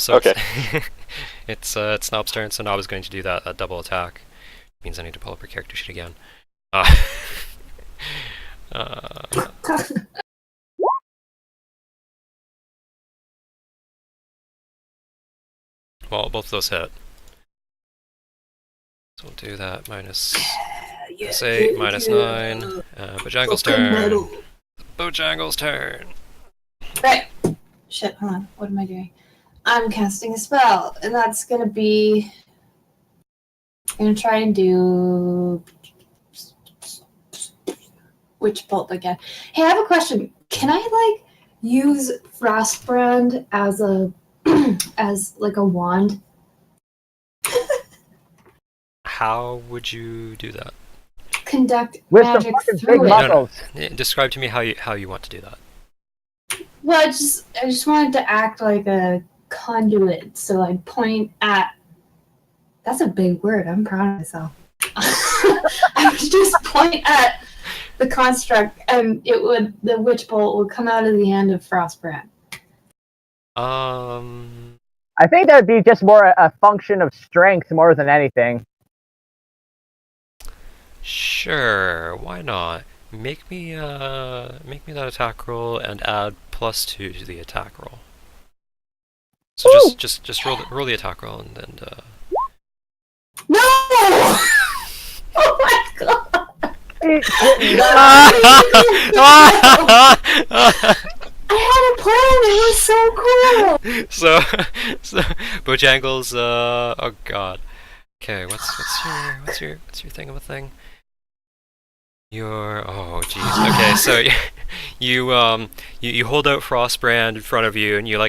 So Okay. It's Nob's turn, so Nob is going to do that double attack. Means I need to pull up her character sheet again. Well, both of those hit. So we'll do that minus 8, minus 9. Bojangles' turn. Bojangles' turn. Right. Shit, hold on. What am I doing? I'm casting a spell, and that's gonna be... I'm gonna try and do... Witch Bolt again. Hey, I have a question. Can I, like, use Frostbrand as a... as, like, a wand? How would you do that? Conduct With some magic fucking big through it. muscles. Describe to me how you want to do that. Well, I just wanted to act like a conduit, so I'd point at That's a big word. I'm proud of myself. I would just point at the construct, and the witch bolt would come out of the end of Frostbrand. I think that would be just more a function of strength more than anything. Sure, why not? Make me that attack roll and add +2 to the attack roll. So just roll the attack roll and No! Oh my god! I had a plan. It was so cool. so Bojangles. Oh god. Okay, what's your thing of a thing? Oh jeez. Okay, so you hold out Frostbrand in front of you, and you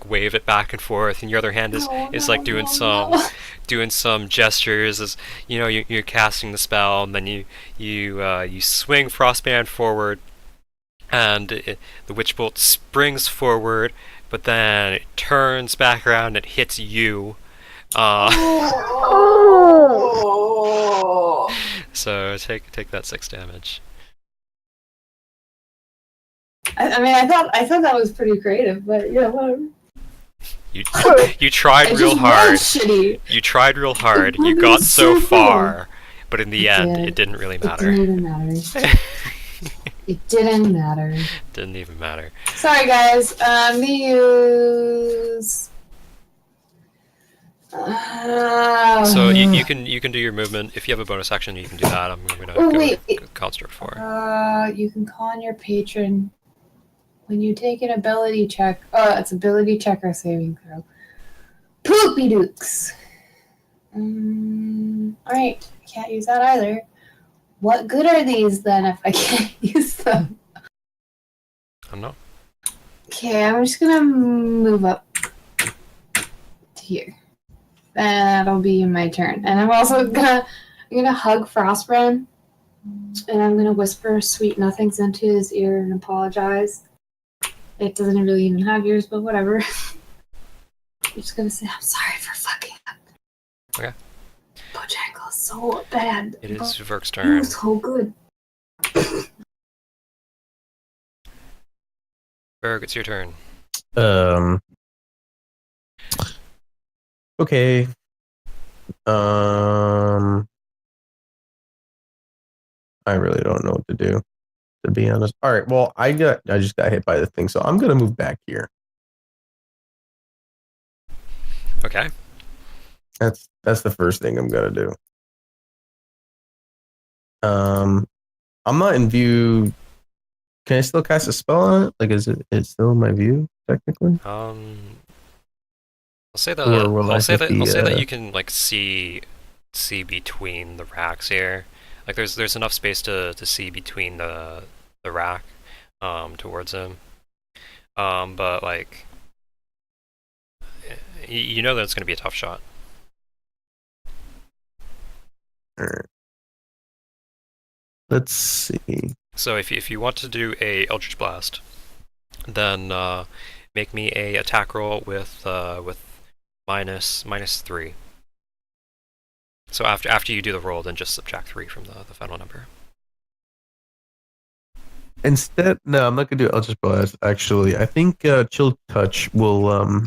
wave it back and forth, and your other hand is doing some gestures as you're casting the spell, and then you swing Frostbrand forward, and the witch bolt springs forward, but then it turns back around and hits you. So take that 6 damage. I mean, I thought that was pretty creative, but yeah, whatever. You tried real hard. You tried real hard. You got so far, but in the end, it didn't really matter. It didn't even matter. It didn't matter. Didn't even matter. Sorry, guys. We use. So you can do your movement. If you have a bonus action, you can do that. I'm going to go construct 4. You can call on your patron when you take an ability check. Oh, it's ability check or saving throw. Poopy dukes. Alright, I can't use that either. What good are these then if I can't use them? I don't know. Okay, I'm just gonna move up to here. That'll be my turn. And I'm also gonna hug Frostbrand, and I'm gonna whisper sweet nothings into his ear and apologize. It doesn't really even have ears, but whatever. I'm just gonna say I'm sorry for fucking up. Okay. Bojangle is so bad. It is Verk's He turn. was so good. Verk, it's your turn. Okay. I really don't know what to do, to be honest. All right. Well, I just got hit by the thing, so I'm gonna move back here. Okay. That's the first thing I'm gonna do. I'm not in view. Can I still cast a spell on it? Like, is it still in my view technically? I'll say that. Or will I'll I say just that be, you can see between the racks here. Like there's enough space to see between the rack towards him. But like you know that it's gonna be a tough shot. All right. Let's see. So if you want to do a Eldritch Blast, then make me a attack roll with -3. So after you do the roll, then just subtract 3 from the final number. Instead, no, I'm not gonna do Eldritch Blast. Actually, I think Chill Touch will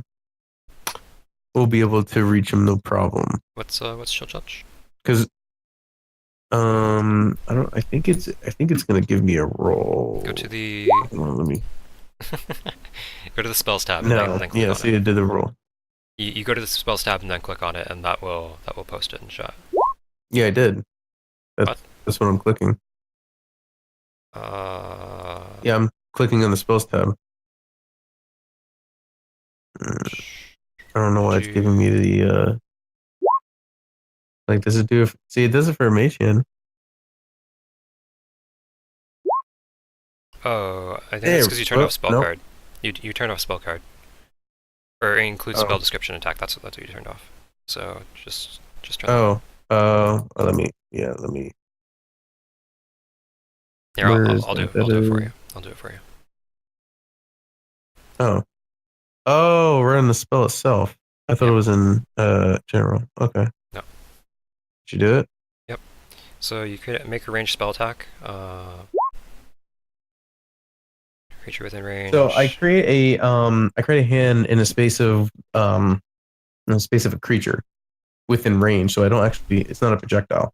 be able to reach him no problem. What's Chill Touch? Because I think it's gonna give me a roll. Go to the Hold on, let me. go to the spells tab. And No, then click yeah, on see, it. it did the roll. You go to the spells tab and then click on it, and that will post it in chat. Yeah, I did. What? That's what I'm clicking. Yeah, I'm clicking on the spells tab. I don't know why it's giving me the like. Does it do? See, it does it for Amacian. Oh, I think it's because you turned off spell card. You turned off spell card, or include spell description attack. That's what you turned off. So just turn. Let me. Yeah, let me. Here, I'll do it for you. I'll do it for you. Oh, we're in the spell itself. I thought it was in general. Okay. No. Did you do it? So you could make a ranged spell attack. Creature within range. So I create a hand in a space of a creature within range. So I don't actually. It's not a projectile.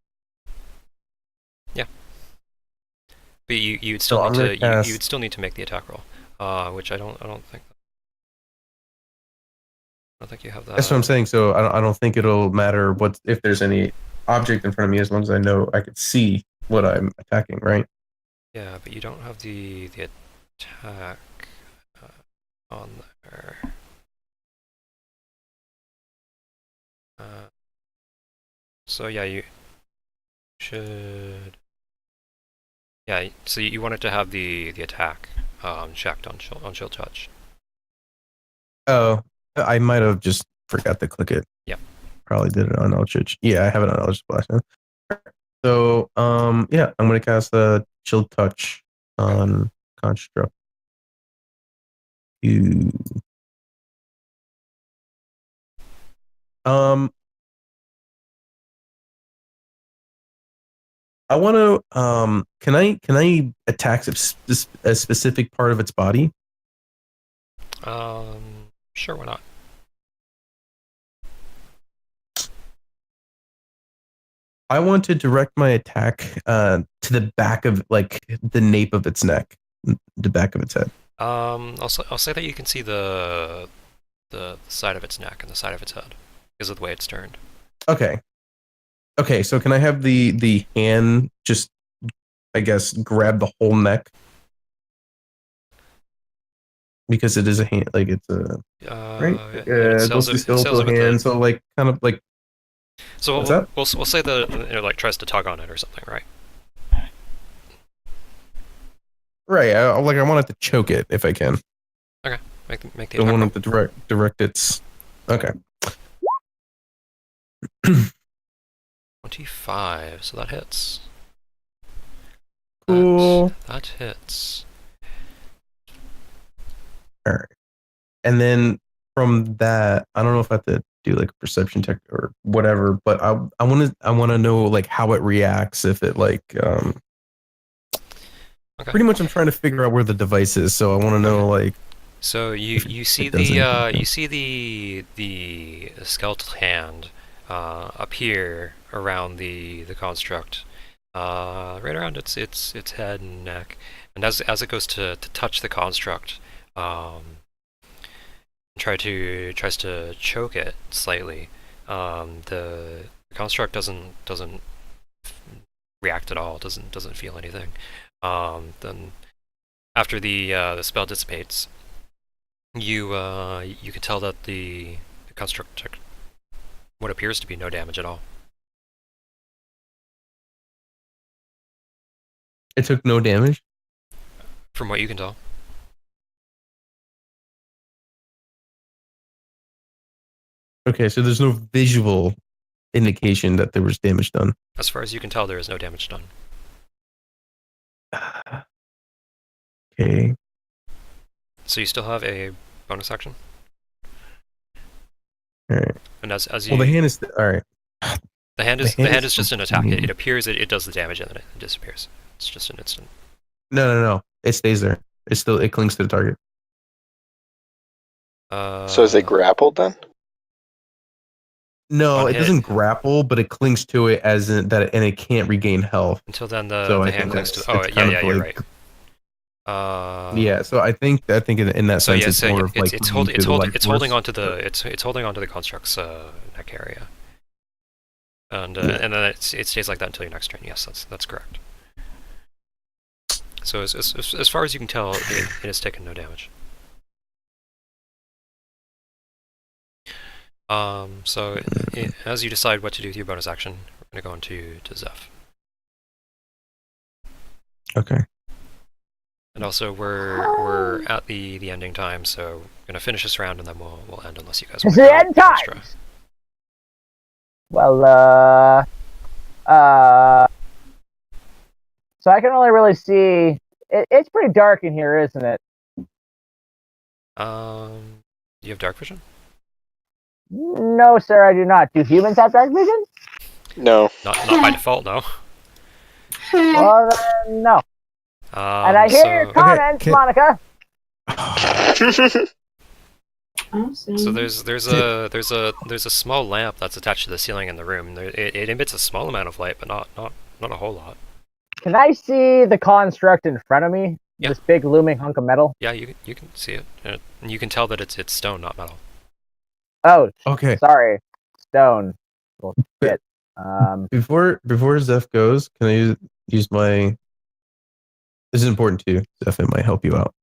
But you'd So still I'm need gonna to cast- you'd still need to make the attack roll, which I don't think you have that. That's what I'm saying. So I don't think it'll matter what if there's any object in front of me as long as I know I could see what I'm attacking, right? Yeah, but you don't have the attack on there. So yeah, you should. Yeah, so you wanted to have the attack checked on shield touch. Oh, I might have just forgot to click it. Yeah. Probably did it on Eldritch. Yeah, I have it on Eldritch Blast now. So, yeah, I'm gonna cast a Chill Touch on Construct. You. I want to. Can I attack a specific part of its body? Sure, why not? I want to direct my attack to the back of like the nape of its neck, the back of its head. I'll say that you can see the side of its neck and the side of its head because of the way it's turned. Okay. Okay, so can I have the hand just, I guess, grab the whole neck? Because it is a hand, like it's a right. It Mostly skeletal hand, so like kind of like. So What's that? we'll say that it like tries to tug on it or something, right? Right, I want it to choke it if I can. Okay, make the I attack want roll. it to direct its. Okay. 25, so that hits. Cool. That hits. All right, and then from that, I don't know if I have to do like a perception check or whatever, but I want to know like how it reacts if it like Okay. Pretty much I'm trying to figure out where the device is, so I want to know like. So you see it does anything. you see the skeletal hand appear around the construct, right around its head and neck, and as it goes to touch the construct, tries to choke it slightly. The construct doesn't react at all. Doesn't feel anything. Then after the spell dissipates, you can tell that the construct took what appears to be no damage at all. It took no damage. From what you can tell. Okay, so there's no visual indication that there was damage done. As far as you can tell, there is no damage done. Okay. So you still have a bonus action. All right. And as you Well, the hand is all right. the hand is just an attack. It appears it does the damage and then it disappears. It's just an instant. No. It stays there. It clings to the target. So is it grappled then? No, On it hit. doesn't grapple, but it clings to it as in that, and it can't regain health. Until then, So the I hand think clings to. that's- Oh, it's yeah, kind yeah, of you're like- right. Yeah, so I think in that So sense yeah, it's so more of like it's moving through the life holding force. onto the it's holding onto the construct's neck area, and Yeah. and then it stays like that until your next turn. Yes, that's correct. So as far as you can tell, it has taken no damage. So as you decide what to do with your bonus action, we're gonna go into Zeph. Okay. And also we're at the ending time, so we're gonna finish this round and then we'll end unless you guys It's want the to end go times! extra. Well, so I can only really see. It's pretty dark in here, isn't it? You have dark vision? No, sir, I do not. Do humans have dark vision? No. Not by default, no. Well, then, no. And I hear your So comments, Okay, Monica. so there's a small lamp that's attached to the ceiling in the room. It emits a small amount of light, but not a whole lot. Can I see the construct in front of me? Yeah. This big looming hunk of metal? Yeah, you can see it, and you can tell that it's stone, not metal. Oh, okay. sorry. Stone. Well, shit. Before Zeph goes, can I use my? This is important too, Zeph. It might help you out.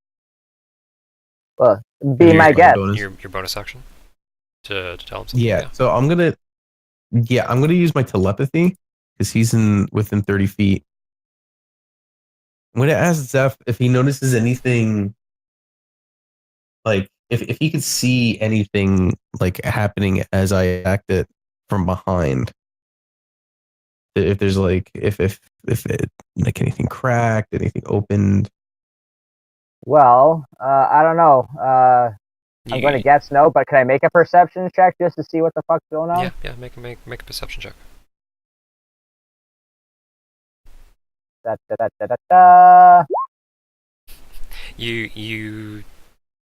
Well, Can be you my use guest. bonus? Your bonus action to tell him something. Yeah. So I'm gonna use my telepathy because he's within 30 feet. I'm gonna ask Zeph if he notices anything, like if he could see anything like happening as I act it from behind. If there's like if it like anything cracked, anything opened. Well, I don't know. I'm going to guess no, but can I make a perception check just to see what the fuck's going on? Yeah. Make a perception check. Da, da, da, da, da, da. You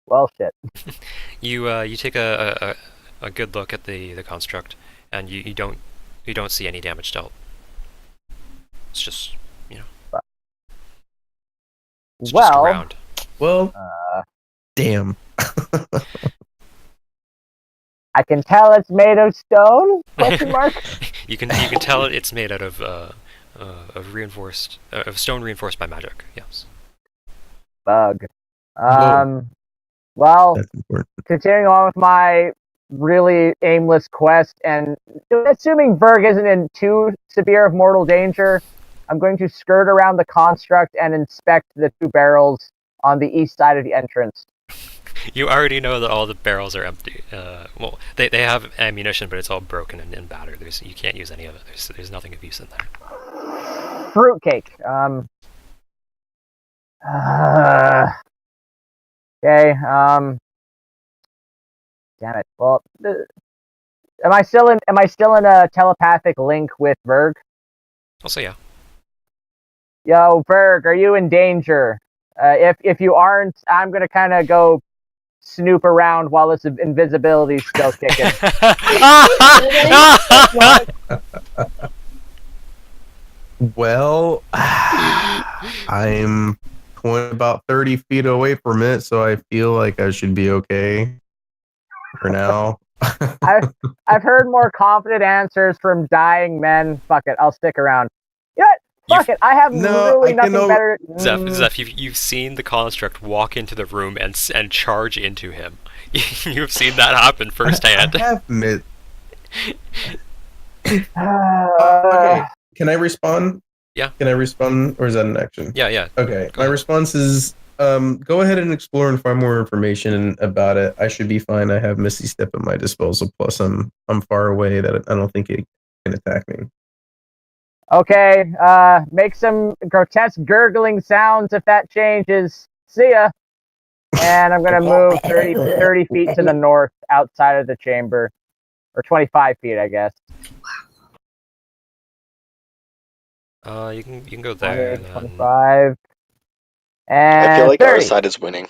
Well, shit. you take a good look at the construct, and you don't see any damage dealt. It's just it's just Well, around. Well, damn. I can tell it's made of stone? Question mark. You can tell it's made out of reinforced of stone reinforced by magic. Yes. Bug. Whoa. Well, That's important. continuing on with my really aimless quest, and assuming Berg isn't in too severe of mortal danger, I'm going to skirt around the construct and inspect the two barrels on the east side of the entrance. You already know that all the barrels are empty. Well, they have ammunition, but it's all broken and battered. You can't use any of it. There's nothing of use in there. Fruitcake. Okay. Damn it. Well, am I still in a telepathic link with Berg? Also, yeah. Yo, Berg, are you in danger? If you aren't, I'm gonna kind of go snoop around while this invisibility's still kicking. Well, I'm point about 30 feet away from it, so I feel like I should be okay for now. I've heard more confident answers from dying men. Fuck it, I'll stick around. You know what? Fuck it, I have really nothing better. Zeph, you've seen the construct walk into the room and charge into him. You've seen that happen firsthand. I have okay, can I respond? Yeah. Can I respond, or is that an action? Yeah. Okay, Go my ahead. response is go ahead and explore and find more information about it. I should be fine. I have Misty Step at my disposal. Plus, I'm far away that I don't think it can attack me. Okay, make some grotesque gurgling sounds if that changes. See ya. And I'm gonna move 30 feet to the north outside of the chamber. Or 25 feet, I guess. You can go there. And then 25. And I feel like 30. our side is winning.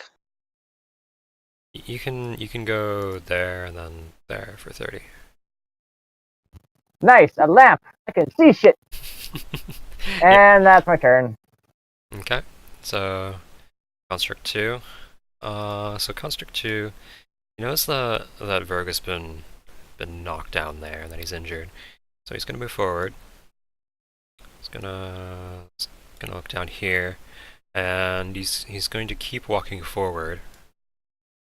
you can go there and then there for 30. Nice, a lamp. I can see shit. And that's my turn. Okay. So construct 2. So construct 2. You notice that Verg has been knocked down there and that he's injured. So he's gonna move forward. He's gonna look down here, and he's going to keep walking forward.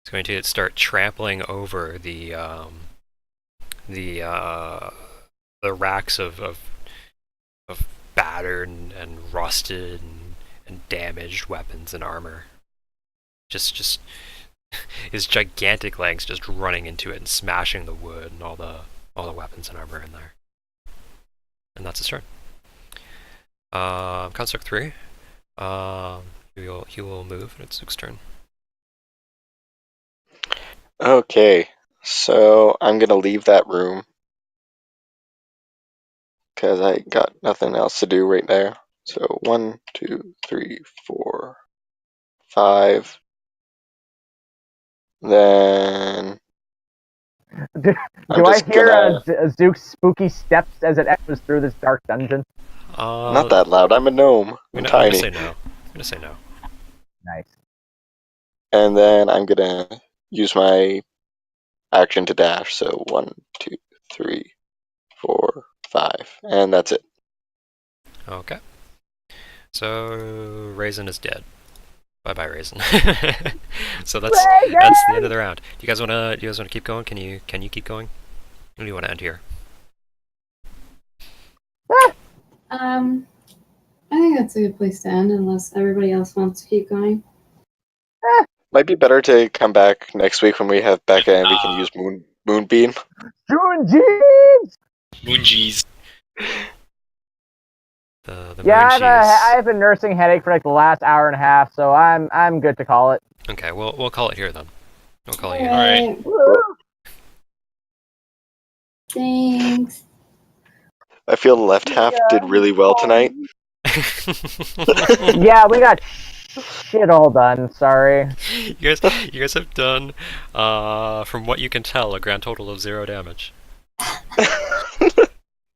He's going to start trampling over the racks of battered and rusted and damaged weapons and armor. Just his gigantic legs just running into it and smashing the wood and all the weapons and armor in there. And that's his turn. Construct 3. He will move, and it's Zook's turn. Okay, so I'm gonna leave that room because I got nothing else to do right there. So 1, 2, 3, 4, 5. Then Do I'm I just hear gonna Zook's spooky steps as it echoes through this dark dungeon? not that loud. I'm a gnome. I'm I'm gonna tiny. say no. I'm gonna say no. Nice. And then I'm gonna use my action to dash. So 1, 2, 3, 4, 5, and that's it. Okay. So Raisin is dead. Bye bye, Raisin. So that's the end of the round. Do you guys wanna keep going? Can you keep going? Or do you wanna end here? I think that's a good place to end, unless everybody else wants to keep going. Might be better to come back next week when we have Becca and we can use Moonbeam. Junji's! Moonjeez. The Yeah, moon I cheese. have a nursing headache for like the last hour and a half, so I'm good to call it. Okay, we'll call it here then. We'll call it here. Alright. Thanks. I feel the left half did really well tonight. Yeah, we got shit all done. Sorry. You guys have done, from what you can tell, a grand total of 0 damage.